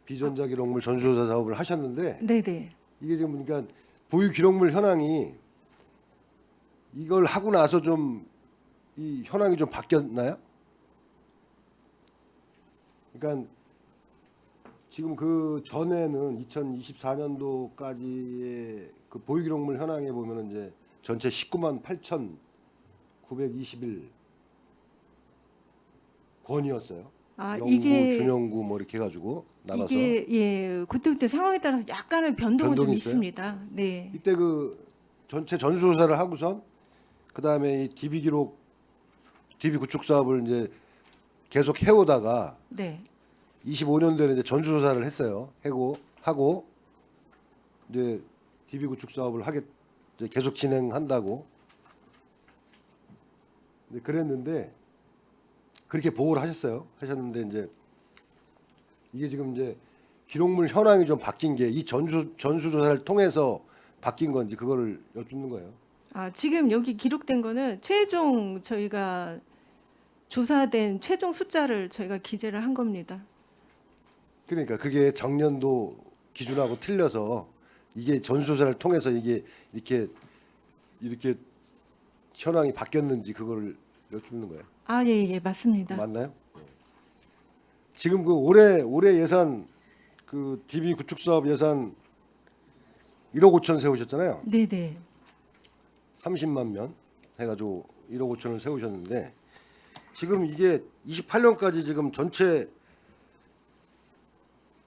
비전자 기록물 전수조사 사업을 하셨는데 네네. 이게 지금 그러니까 보유 기록물 현황이 이걸 하고 나서 좀 이 현황이 좀 바뀌었나요? 그러니까 지금 그 전에는 2024년도까지의 그 보유 기록물 현황에 보면은 이제 전체 19만 8,921 건이었어요. 영구, 이게 준영구 뭐 이렇게 해가지고 나눠서 이게 그때그때 상황에 따라서 약간의 변동은 좀 변동이 있어요? 있습니다. 네. 이때 그 전체 전수조사를 하고선 그 다음에 이 DB 구축 사업을 이제 계속 해오다가 네. 25년도에는 이제 전수조사를 했어요. 하고 이제 DB 구축 사업을 이제 계속 진행한다고. 근데 그랬는데 그렇게 보고를 하셨는데 이제 이게 지금 이제 기록물 현황이 좀 바뀐 게 이 전수조사를 통해서 바뀐 건지 그거를 여쭙는 거예요. 지금 여기 기록된 거는 최종 저희가 조사된 최종 숫자를 저희가 기재를 한 겁니다. 그러니까 그게 작년도 기준하고 틀려서 이게 전수조사를 통해서 이게 이렇게 현황이 바뀌었는지 그거를 여쭙는 거예요. 예, 맞습니다. 맞나요? 지금 그 올해 예산 그 DB 구축 사업 예산 1억 5천 세우셨잖아요. 네네. 30만 면 해가지고 1억 5천을 세우셨는데 지금 이게 28년까지 지금 전체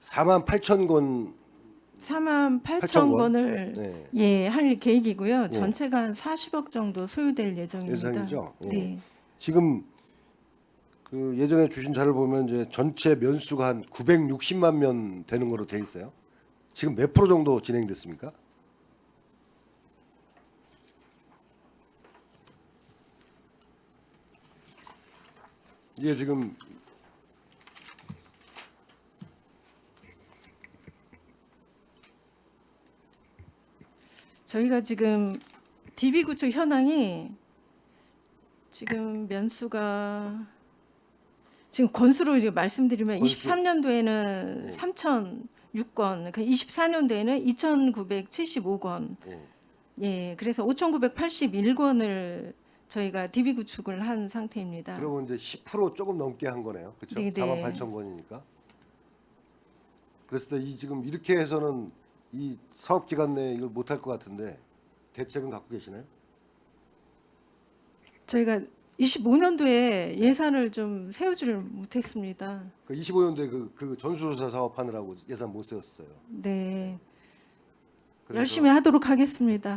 4만 8천 건 4만 8천 8천 건. 건을 네, 할 계획이고요. 네. 전체가 한 40억 정도 소요될 예정입니다. 예상이죠. 예. 네. 지금 그 예전에 주신 자료를 보면 이제 전체 면수가 한 960만 면 되는 거로 돼 있어요. 지금 몇 프로 정도 진행됐습니까? 이게 지금 저희가 지금 DB 구축 현황이 지금 면수가 지금 건수로 이제 말씀드리면 건수. 23년도에는 네. 3,006건, 24년도에는 2,975건. 예. 예, 그래서 5,981건을 저희가 DB 구축을 한 상태입니다. 그러면 이제 10% 조금 넘게 한 거네요. 그렇죠? 네네. 48,000건이니까. 그랬을 때 이 지금 이렇게 해서는 이 사업 기간 내에 이걸 못 할 것 같은데 대책은 갖고 계시나요? 저희가 25년도에 예산을 좀 세우지를 못했습니다. 그 25년도에 그 전수조사 사업 하느라고 예산 못 세웠어요. 네, 그래서- 열심히 하도록 하겠습니다.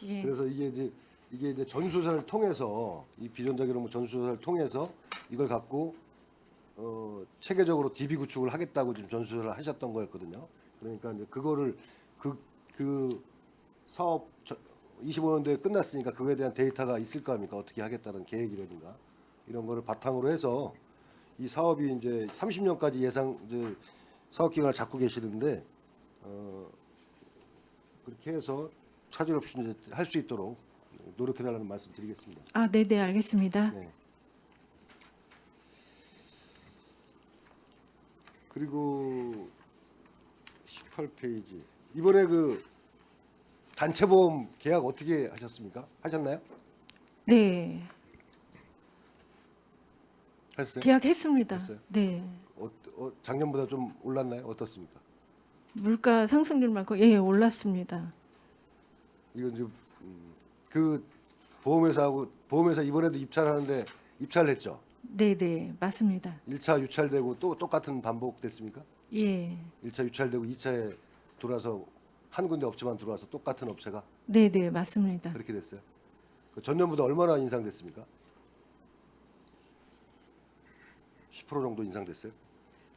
예. 그래서 이게 이제 전수조사를 통해서 이 비전자 기록물 전수조사를 통해서 이걸 갖고 체계적으로 DB 구축을 하겠다고 지금 전수조사를 하셨던 거였거든요. 그러니까 이제 그거를 그 사업 25년도에 끝났으니까 그거에 대한 데이터가 있을 거 아닙니까? 어떻게 하겠다는 계획이라든가 이런 거를 바탕으로 해서 이 사업이 이제 30년까지 예상 이제 사업 기간을 잡고 계시는데 그렇게 해서 차질 없이 이제 할 수 있도록 노력해달라는 말씀 드리겠습니다. 아, 네, 네, 알겠습니다. 네. 그리고 18페이지 이번에 그 단체 보험 계약 어떻게 하셨습니까? 하셨나요? 네, 했어요? 계약했습니다. 했어요? 네, 작년보다 좀 올랐나요? 어떻습니까? 물가 상승률만큼 예 올랐습니다. 이건 지금 그 보험회사 이번에도 입찰하는데 입찰을 했죠. 네, 네, 맞습니다. 1차 유찰되고 또 똑같은 반복됐습니까? 예, 1차 유찰되고 2차에 들어와서 한 군데 업체만 들어와서 똑같은 업체가 네, 네, 맞습니다. 그렇게 됐어요. 그 전년보다 얼마나 인상됐습니까? 10% 정도 인상됐어요.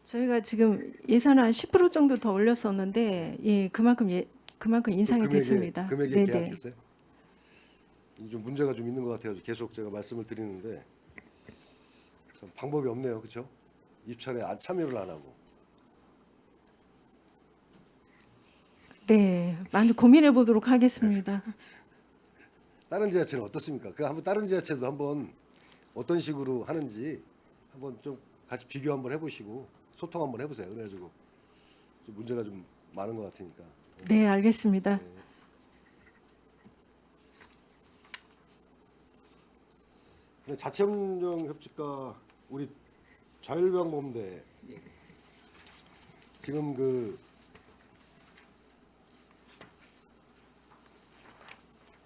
저희가 지금 예산을 한 10% 정도 더 올렸었는데 예, 그만큼 인상이 금액에- 됐습니다. 금액이 네, 네. 계약됐어요. 이게 좀 문제가 좀 있는 것 같아요. 계속 제가 말씀을 드리는데 참 방법이 없네요, 그렇죠? 입찰에 참여를 안 하고. 네, 많이 고민해 보도록 하겠습니다. 다른 지자체는 어떻습니까? 그 한번 다른 지자체도 한번 어떤 식으로 하는지 한번 좀 같이 비교 한번 해보시고 소통 한번 해보세요. 그래가지고 좀 문제가 좀 많은 것 같으니까. 네, 알겠습니다. 근데 자체협력 협직과 우리 자율병범대 지금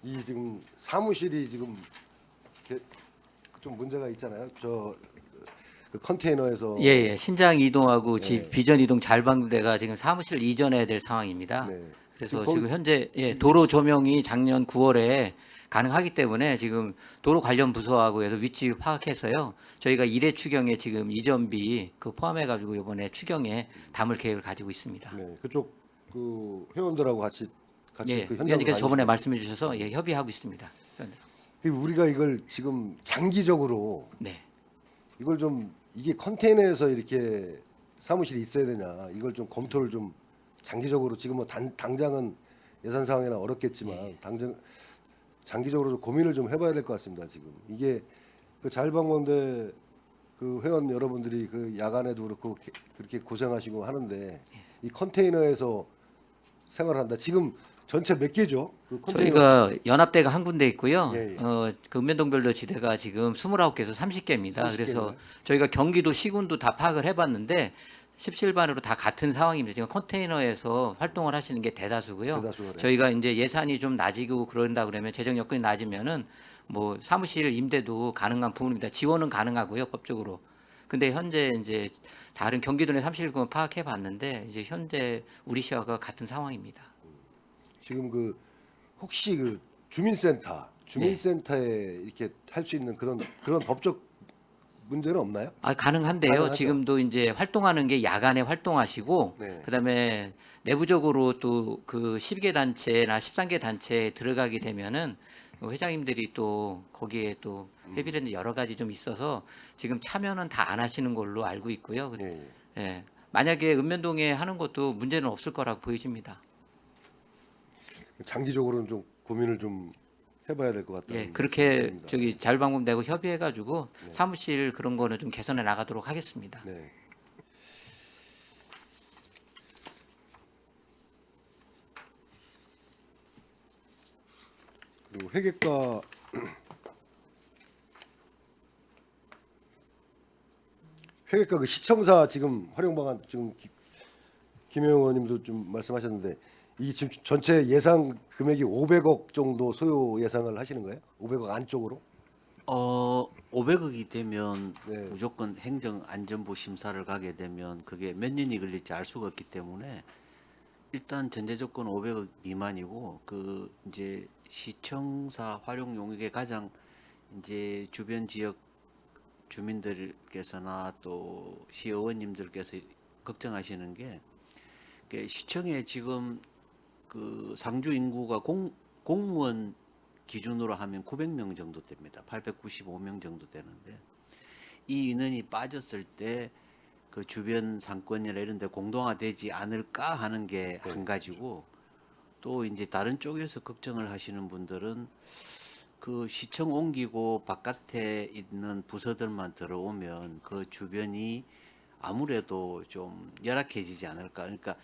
이 지금 사무실이 지금 좀 문제가 있잖아요. 그 컨테이너에서 예, 신장 이동하고 네. 비전 이동 자율방대가 지금 사무실 이전해야 될 상황입니다. 네. 그래서 거기- 지금 현재 도로 조명이 작년 9월에 가능하기 때문에 지금 도로 관련 부서하고 해서 위치 파악해서요. 저희가 1회 추경에 지금 이전비 포함해 가지고 이번에 추경에 담을 계획을 가지고 있습니다. 네, 그쪽 그 회원들하고 같이 예, 그 현장으로 위원님께서 저번에 다니시고. 말씀해 주셔서 협의하고 있습니다. 그리고 우리가 이걸 지금 장기적으로 네. 이걸 좀 이게 컨테이너에서 이렇게 사무실이 있어야 되냐 이걸 좀 검토를 좀 장기적으로 지금 뭐 당장은 예산 상황이나 어렵겠지만 당장 장기적으로 좀 고민을 좀 해봐야 될 것 같습니다. 지금 이게 그 자율방범대 그 회원 여러분들이 그 야간에도 그렇고 그렇게 고생하시고 하는데 이 컨테이너에서 생활한다. 지금 전체 몇 개죠? 그 컨테이너 저희가 연합대가 한 군데 있고요. 예, 예. 그 은면동별로 지대가 지금 29개에서 30개입니다. 30 그래서 개인가요? 저희가 경기도 시군도 다 파악을 해봤는데 17반으로 다 같은 상황입니다. 지금 컨테이너에서 활동을 하시는 게 대다수고요. 대다수가 그래요. 저희가 이제 예산이 좀 낮이고 그런다 그러면 재정 여건이 낮으면은 뭐 사무실 임대도 가능한 부분입니다. 지원은 가능하고요, 법적으로. 근데 현재 이제 다른 경기도 내 사무실군 파악해 봤는데 이제 현재 우리 시와 같은 상황입니다. 지금 그 혹시 그 주민센터에 이렇게 할 수 있는 그런 법적 문제는 없나요? 가능한데요. 가능하죠. 지금도 이제 활동하는 게 야간에 활동하시고 네. 그다음에 내부적으로 또 그 12개 단체나 13개 단체에 들어가게 되면은 회장님들이 또 거기에 또 회비라든지 여러 가지 좀 있어서 지금 참여는 다 안 하시는 걸로 알고 있고요. 예. 예. 만약에 읍면동에 하는 것도 문제는 없을 거라고 보여집니다. 장기적으로는 좀 고민을 좀 해봐야 될 것 같다. 예, 그렇게 저기 자율방법 내고 협의해가지고 사무실 그런 거는 좀 개선해 나가도록 하겠습니다. 네. 그리고 회계과 그 시청사 지금 활용 방안 지금 김영호 의원님도 좀 말씀하셨는데 이 지금 전체 예상 금액이 500억 정도 소요 예상을 하시는 거예요? 500억 안쪽으로? 500억이 되면 네. 무조건 행정안전부 심사를 가게 되면 그게 몇 년이 걸릴지 알 수가 없기 때문에 일단 전제 조건 500억 미만이고 그 이제 시청사 활용 용역에 가장 이제 주변 지역 주민들께서나 또 시의원님들께서 걱정하시는 게 시청에 지금 그 상주 인구가 공무원 기준으로 하면 900명 정도 됩니다. 895명 정도 되는데 이 인원이 빠졌을 때 그 주변 상권이나 이런 데 공동화되지 않을까 하는 게 한 가지고 또 이제 다른 쪽에서 걱정을 하시는 분들은 그 시청 옮기고 바깥에 있는 부서들만 들어오면 그 주변이 아무래도 좀 열악해지지 않을까. 그러니까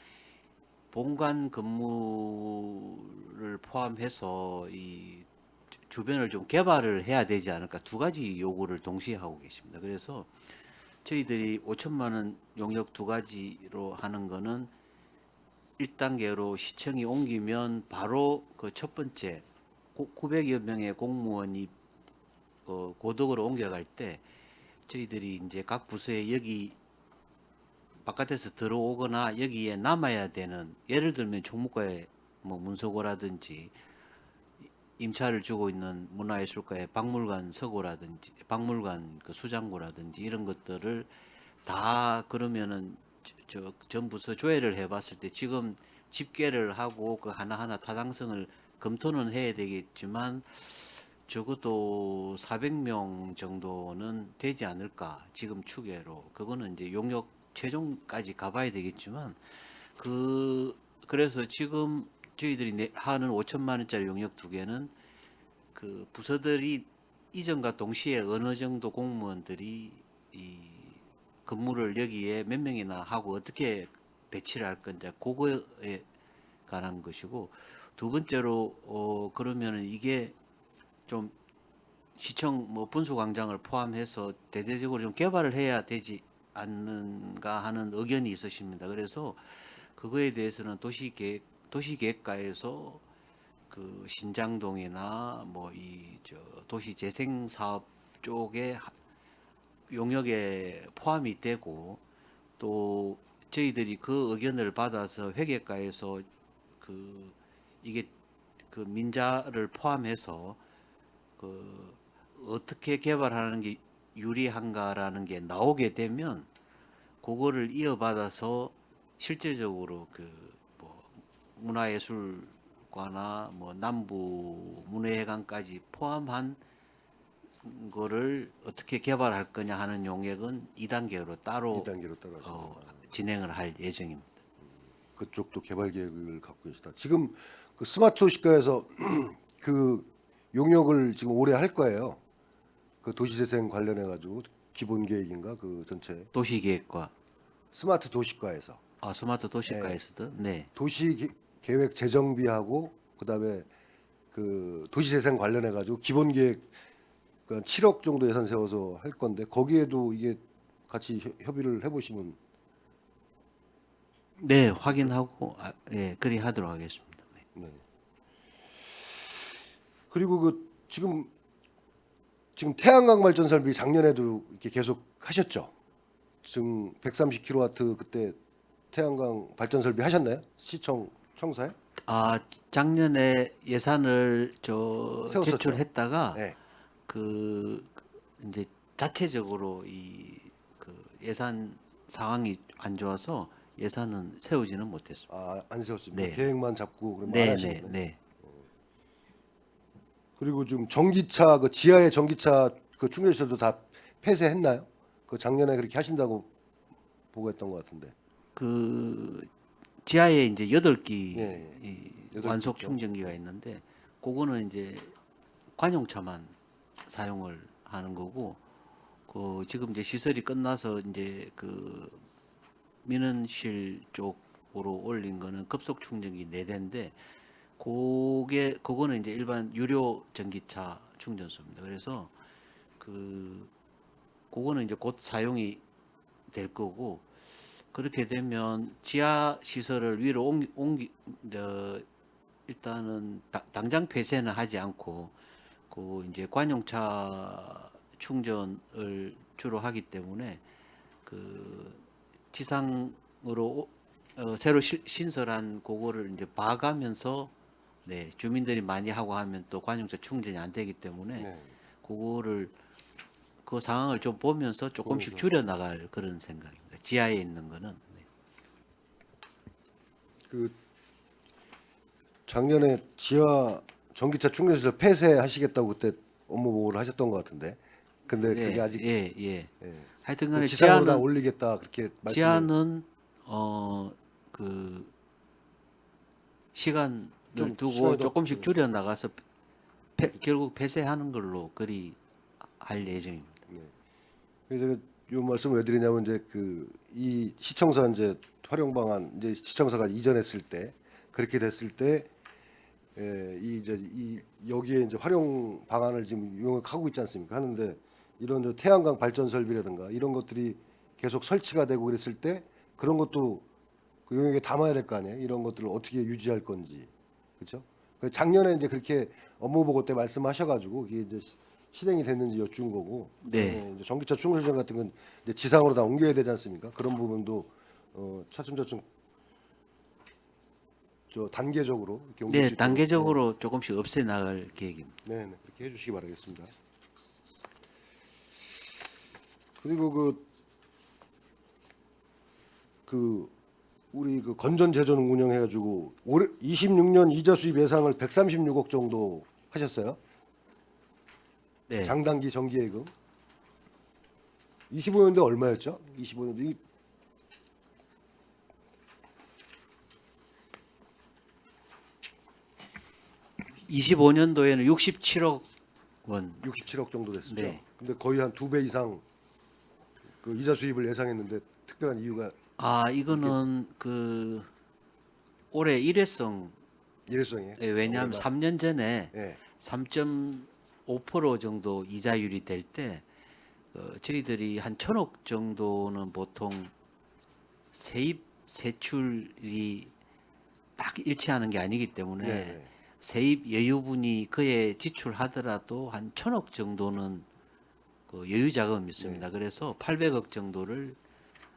본관 근무를 포함해서 이 주변을 좀 개발을 해야 되지 않을까. 두 가지 요구를 동시에 하고 계십니다. 그래서 저희들이 5천만 원 용역 두 가지로 하는 거는 1단계로 시청이 옮기면 바로 그 첫 번째 900여 명의 공무원이 고덕으로 옮겨갈 때 저희들이 이제 각 부서에 여기 바깥에서 들어오거나 여기에 남아야 되는 예를 들면 총무과에 뭐 문서고라든지 임차를 주고 있는 문화예술가의 박물관 서고라든지 박물관 그 수장고라든지 이런 것들을 다 그러면은 전 부서 조회를 해봤을 때 지금 집계를 하고 그 하나하나 타당성을 검토는 해야 되겠지만 적어도 400명 정도는 되지 않을까 지금 추계로. 그거는 이제 용역 최종까지 가봐야 되겠지만 그래서 지금 저희들이 하는 5천만 원짜리 용역 두 개는 그 부서들이 이전과 동시에 어느 정도 공무원들이 이 근무를 여기에 몇 명이나 하고 어떻게 배치를 할 건지 그거에 관한 것이고, 두 번째로 그러면은 이게 좀 시청 뭐 분수광장을 포함해서 대대적으로 좀 개발을 해야 되지 않는가 하는 의견이 있으십니다. 그래서 그거에 대해서는 도시계획과에서 그 신장동이나 뭐 이 도시재생 사업 쪽에 용역에 포함이 되고, 또 저희들이 그 의견을 받아서 회계과에서 그 이게 그 민자를 포함해서 그 어떻게 개발하는 게 유리한가라는 게 나오게 되면 그거를 이어받아서 실제적으로 그 뭐 문화예술과나 뭐 남부 문화회관까지 포함한 거를 어떻게 개발할 거냐 하는 용역은 2단계로 따로 2단계로 따라서 진행을 할 예정입니다. 그쪽도 개발 계획을 갖고 계시다. 지금 그 스마트 도시과에서 그 용역을 지금 올해 할 거예요. 그 도시재생 관련해 가지고 기본 계획인가 그 전체 도시계획과 스마트 도시과에서 스마트 도시과에서도 네. 도시 계획 재정비하고 그다음에 그 도시재생 관련해 가지고 기본 계획 그 7억 정도 예산 세워서 할 건데 거기에도 이게 같이 협의를 해보시면 네, 확인하고 예, 그리 하도록 하겠습니다. 네. 네. 그리고 그 지금 태양광 발전 설비 작년에도 이렇게 계속 하셨죠? 지금 130kW 그때 태양광 발전 설비 하셨나요? 시청 청사에? 작년에 예산을 세웠었죠. 제출했다가 네. 그 이제 자체적으로 이 그 예산 상황이 안 좋아서 예산은 세우지는 못했습니다. 안 세웠습니다. 네. 계획만 잡고 그러면 안 네, 하시는 네, 거예요? 네. 그리고 지금 전기차 그 지하의 전기차 그 충전시설도 다 폐쇄했나요? 그 작년에 그렇게 하신다고 보고했던 것 같은데. 그 지하에 이제 8기 예, 이 8기 완속 있죠. 충전기가 있는데 그거는 이제 관용차만 사용을 하는 거고, 그 지금 이제 시설이 끝나서 이제 그 민원실 쪽으로 올린 거는 급속 충전기 4대인데, 그거는 이제 일반 유료 전기차 충전소입니다. 그래서 그거는 이제 곧 사용이 될 거고, 그렇게 되면 지하 시설을 위로 일단은 당장 폐쇄는 하지 않고 그 이제 관용차 충전을 주로 하기 때문에 그 지상으로 새로 신설한 그거를 이제 봐가면서 네, 주민들이 많이 하고 하면 또 관용차 충전이 안 되기 때문에 네. 그거를 그 상황을 좀 보면서 조금씩 줄여 나갈 그런 생각입니다. 지하에 있는 거는. 네. 그 작년에 지하 전기차 충전시설 폐쇄하시겠다고 그때 업무 보고를 하셨던 것 같은데, 근데 네, 그게 아직 예, 예. 예. 하여튼간에 지상으로 다 지하는 올리겠다 그렇게 말씀을. 지하는 그 시간을 좀 두고 시간이 더- 조금씩 줄여 나가서 결국 폐쇄하는 걸로 그리 할 예정입니다. 그래서 이 말씀을 왜 드리냐면 이제 이 시청사 이제 활용 방안 이제 시청사가 이전했을 때 그렇게 됐을 때 이 여기에 이제 활용 방안을 지금 용역하고 있지 않습니까? 하는데 이런 저 태양광 발전 설비라든가 이런 것들이 계속 설치가 되고 그랬을 때 그런 것도 그 용역에 담아야 될 거 아니에요? 이런 것들을 어떻게 유지할 건지, 그렇죠? 작년에 이제 그렇게 업무 보고 때 말씀하셔가지고 이게 이제 실행이 됐는지 여쭌 거고. 네. 이제 전기차 충전소 같은 건 이제 지상으로 다 옮겨야 되지 않습니까? 그런 부분도 차츰차츰 저 단계적으로 이렇게 옮길 수 네, 있도록, 단계적으로 조금씩 없애 나갈 계획입니다. 네, 네, 그렇게 해주시기 바라겠습니다. 그리고 우리 건전 제전 운영해가지고 올해 26년 이자 수입 예상을 136억 정도 하셨어요. 네. 장단기 정기예금. 25년도 얼마였죠? 25년도 25년도에는 67억 원. 67억 정도 됐었죠. 네. 근데 거의 한 2배 이상 그 이자 수입을 예상했는데 특별한 이유가 이거는 그 올해 일회성. 일회성이에요. 왜냐하면 3년 전에 예. 3.5% 정도 이자율이 될 때 저희들이 한 1,000억 정도는 보통 세입 세출이 딱 일치하는 게 아니기 때문에 네. 세입 여유분이 그에 지출하더라도 한 1,000억 정도는 그 여유 자금이 있습니다. 그래서 800억 정도를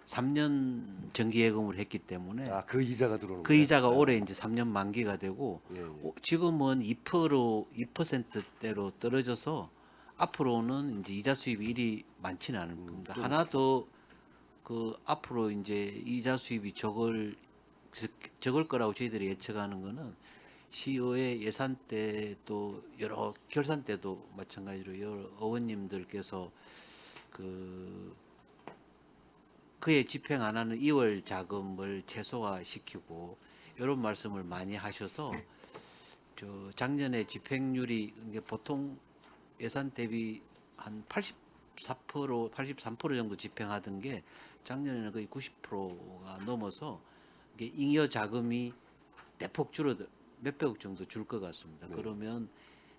3년 정기예금을 했기 때문에 그 이자가 들어오는 그 거예요? 이자가 올해 이제 3년 만기가 되고 예, 예. 지금은 2%대로 떨어져서 앞으로는 이제 이자 수입이 이리 많지는 않을 겁니다. 하나 더 그 앞으로 이제 이자 수입이 적을 거라고 저희들이 예측하는 거는 시의회 예산 때 또 여러 결산 때도 마찬가지로 여러 의원님들께서 그에 집행 안 하는 2월 자금을 최소화시키고 이런 말씀을 많이 하셔서 저 작년에 집행률이 이게 보통 예산 대비 한 83% 정도 집행하던 게 작년에는 거의 90%가 넘어서 이게 잉여 자금이 대폭 줄어들 몇백억 정도 줄 것 같습니다. 그러면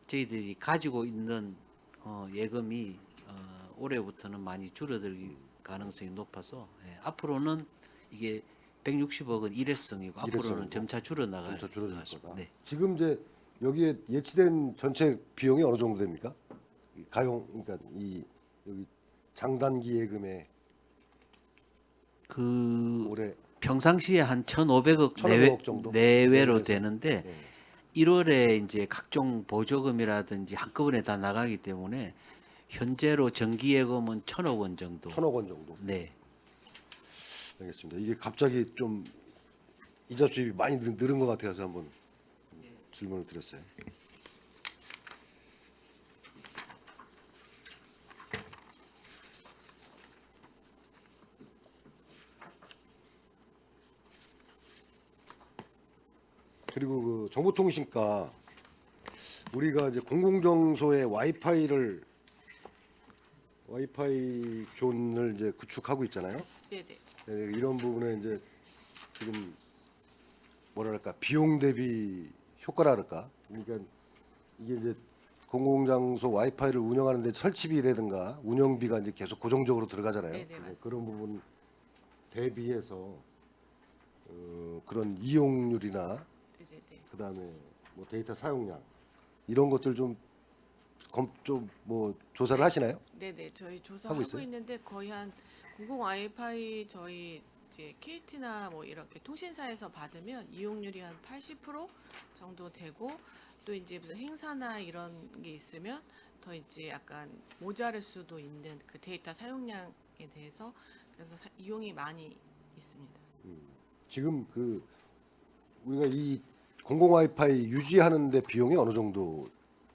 저희들이 가지고 있는 예금이 올해부터는 많이 줄어들 가능성이 높아서 앞으로는 이게 160억은 일회성이고 앞으로는 일회성이고. 점차 줄어나갈 점차 것 줄어들 같습니다. 거다. 네. 지금 이제 여기에 예치된 전체 비용이 어느 정도 됩니까? 이 가용 그러니까 여기 장단기 예금에 그 올해 평상시에 한 1,500억 1,500억 정도? 내외로 내외에서. 되는데 예. 1월에 이제 각종 보조금이라든지 한꺼번에 다 나가기 때문에 현재로 정기예금은 1,000억 원 정도. 1,000억 원 정도. 네. 알겠습니다. 이게 갑자기 좀 이자 수입이 많이 늘은 것 같아서 한번 질문을 드렸어요. 그리고 그 정보통신과 우리가 이제 공공장소에 와이파이 존을 이제 구축하고 있잖아요. 네네. 네, 이런 부분에 이제 지금 뭐랄까 비용 대비 효과라 그럴까. 그러니까 이게 이제 공공장소 와이파이를 운영하는데 설치비라든가 운영비가 이제 계속 고정적으로 들어가잖아요. 네네, 맞습니다. 그런 부분 대비해서 그런 이용률이나 네네네. 그다음에 뭐 데이터 사용량 이런 것들 좀 뭐 조사를 하시나요? 네네. 저희 하고 조사하고 있어요? 있는데 거의 한 공공 와이파이 저희 이제 KT나 뭐 이렇게 통신사에서 받으면 이용률이 한 80% 정도 되고 또 이제 무슨 행사나 이런 게 있으면 더 이제 약간 모자랄 수도 있는 그 데이터 사용량에 대해서 그래서 이용이 많이 있습니다. 지금 그 우리가 이 공공 와이파이 유지하는데 비용이 어느 정도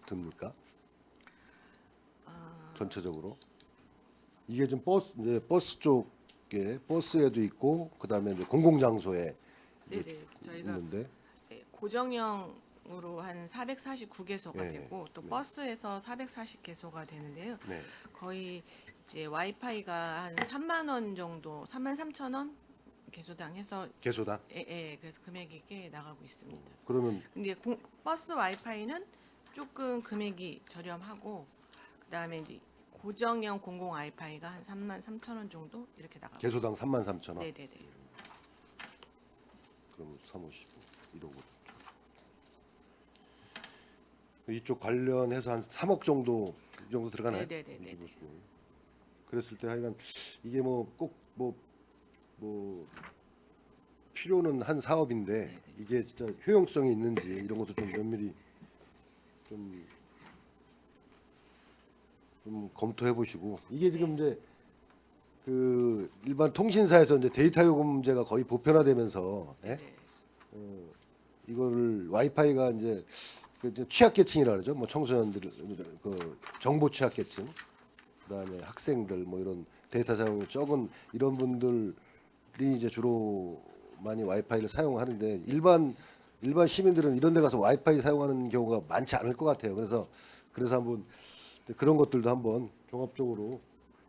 듭니까? 전체적으로 이게 좀 버스 쪽에 버스에도 있고 그다음에 이제 공공 장소에 네네. 저희가 있는데 네, 고정형으로 한 449개소가 네, 되고 또 네. 버스에서 440개소가 되는데요. 네. 거의 이제 와이파이가 한 3만 원 정도, 3만 3천 원 개소당 해서 개소당 그래서 금액이 꽤 나가고 있습니다. 그러면 근데 버스 와이파이는 조금 금액이 저렴하고 그다음에 이제 고정형 공공 와이파이가 한 3만 3천 원 정도 이렇게 나가고. 개소당 33,000원. 네네네. 그럼 355 1억 5천. 이쪽 관련해서 한 3억 정도 이 정도 들어가나요? 네네네네. 25. 그랬을 때 하여간 이게 뭐 꼭 뭐 필요는 한 사업인데 이게 진짜 효용성이 있는지 이런 것도 좀 면밀히 좀 검토해 보시고 이게 지금 이제 그 일반 통신사에서 이제 데이터 요금제가 거의 보편화되면서 예? 네. 이거를 와이파이가 이제 그 이제 취약계층이라 그러죠. 뭐 청소년들 그 정보 취약계층, 그다음에 학생들 뭐 이런 데이터 사용이 적은 이런 분들이 이제 주로 많이 와이파이를 사용하는데 일반 시민들은 이런 데 가서 와이파이 사용하는 경우가 많지 않을 것 같아요. 그래서 한번 그런 것들도 한번 종합적으로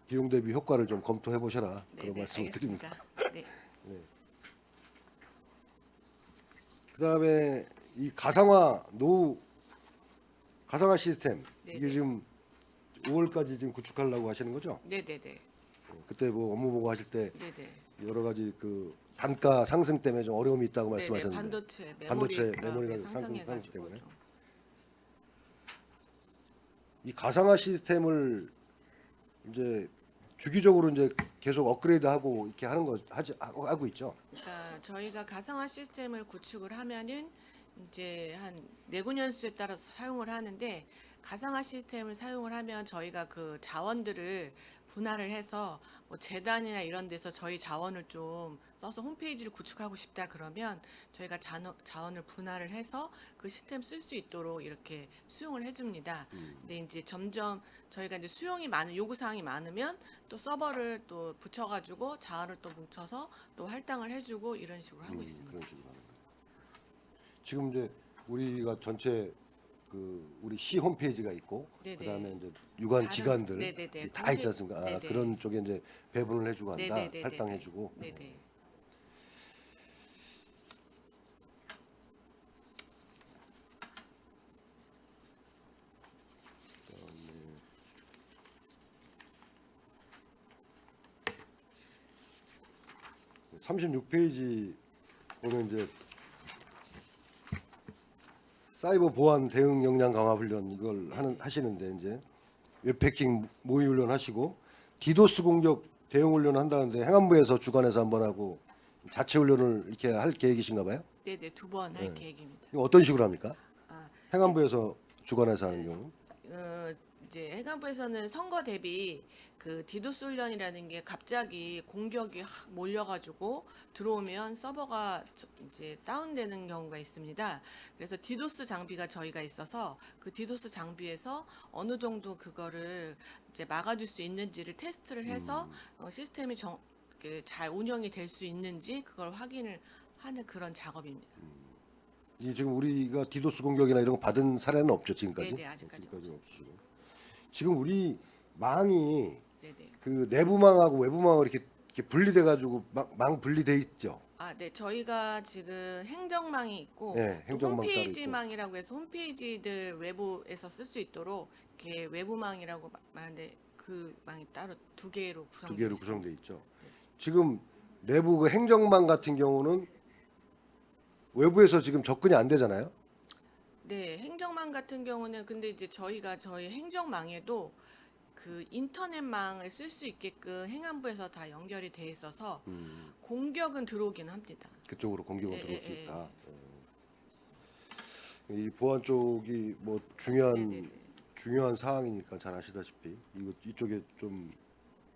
비용 대비 효과를 좀 검토해 보셔라 그런 네네, 말씀을 드립니다. 알겠습니다. 네. 그다음에 이 가상화 시스템 이게 네네. 지금 5월까지 지금 구축하려고 하시는 거죠? 네네네. 그때 뭐 업무 보고 하실 때 네네. 여러 가지 그 단가 상승 때문에 좀 어려움이 있다고 네네. 말씀하셨는데 반도체 메모리가 상승 상승 때문에 좀. 이 가상화 시스템을 이제 주기적으로 이제 계속 업그레이드하고 이렇게 하는 거 하고 있죠. 그러니까 저희가 가상화 시스템을 구축을 하면은 이제 한 4~9년 수에 따라서 사용을 하는데 가상화 시스템을 사용을 하면 저희가 그 자원들을 분할을 해서 뭐 재단이나 이런 데서 저희 자원을 좀 써서 홈페이지를 구축하고 싶다 그러면 저희가 자원을 분할을 해서 그 시스템 쓸 수 있도록 이렇게 수용을 해줍니다. 근데 이제 점점 저희가 이제 요구 사항이 많으면 또 서버를 또 붙여가지고 자원을 또 뭉쳐서 또 할당을 해주고 이런 식으로 하고 있습니다. 그런 식으로 하는 거예요. 지금 이제 우리가 전체 그 우리 시 홈페이지가 있고 네네. 그다음에 이제 유관 다른- 기관들 네네네. 다 있지 않습니까? 아, 네네. 그런 쪽에 이제 배분을 해주고 한다, 네네네네네. 할당해주고. 네네. 네. 36페이지 보면 이제 사이버 보안 대응 역량 강화 훈련 이걸 하시는데 이제 웹해킹 모의 훈련 하시고 디도스 공격 대응 훈련 한다는데 행안부에서 주관해서 한번 하고 자체 훈련을 이렇게 할 계획이신가 봐요? 네네 2번 할 계획입니다. 이거 어떤 식으로 합니까? 아, 행안부에서 주관해서 하는 경우? 이제 해관부에서는 선거 대비 그 디도스 훈련이라는 게 갑자기 공격이 확 몰려가지고 들어오면 서버가 이제 다운되는 경우가 있습니다. 그래서 디도스 장비가 저희가 있어서 그 디도스 장비에서 어느 정도 그거를 이제 막아줄 수 있는지를 테스트를 해서 시스템이 잘 운영이 될 수 있는지 그걸 확인을 하는 그런 작업입니다. 이 지금 우리가 디도스 공격이나 이런 거 받은 사례는 없죠 지금까지? 네네, 아직까지 없으시고. 지금 우리 망이 네네. 그 내부망하고 외부망으로 이렇게 분리돼 가지고 망 분리돼 있죠. 아, 네. 저희가 지금 행정망이 있고 네, 또 행정망 따로 홈페이지망이라고 해서 홈페이지들 외부에서 쓸 수 있도록 이렇게 외부망이라고 말하는데 그 망이 따로 두 개로 두 구성되어 개로 있어요. 구성돼 있죠. 지금 내부 그 행정망 같은 경우는 외부에서 지금 접근이 안 되잖아요. 네, 행정망 같은 경우는 근데 이제 저희가 저희 행정망에도 그 인터넷망을 쓸 수 있게끔 행안부에서 다 연결이 돼 있어서 공격은 들어오긴 합니다. 그쪽으로 공격은 예, 들어올 수 예, 있다. 이 보안 쪽이 뭐 중요한 사항이니까 잘 아시다시피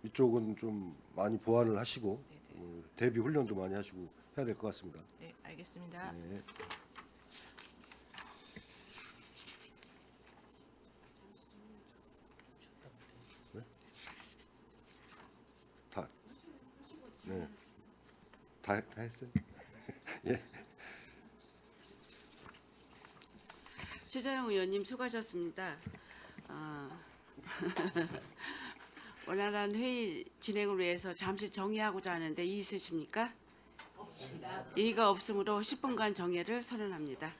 이쪽은 좀 많이 보완을 하시고 대비 훈련도 많이 하시고 해야 될 것 같습니다. 네, 알겠습니다. 네. 다, 네, 다 했어요. 최재형 의원님 수고하셨습니다. 원활한 회의 진행을 위해서 잠시 정의하고자 하는데 이의 있으십니까? 이의가 없으므로 10분간 정회를 선언합니다.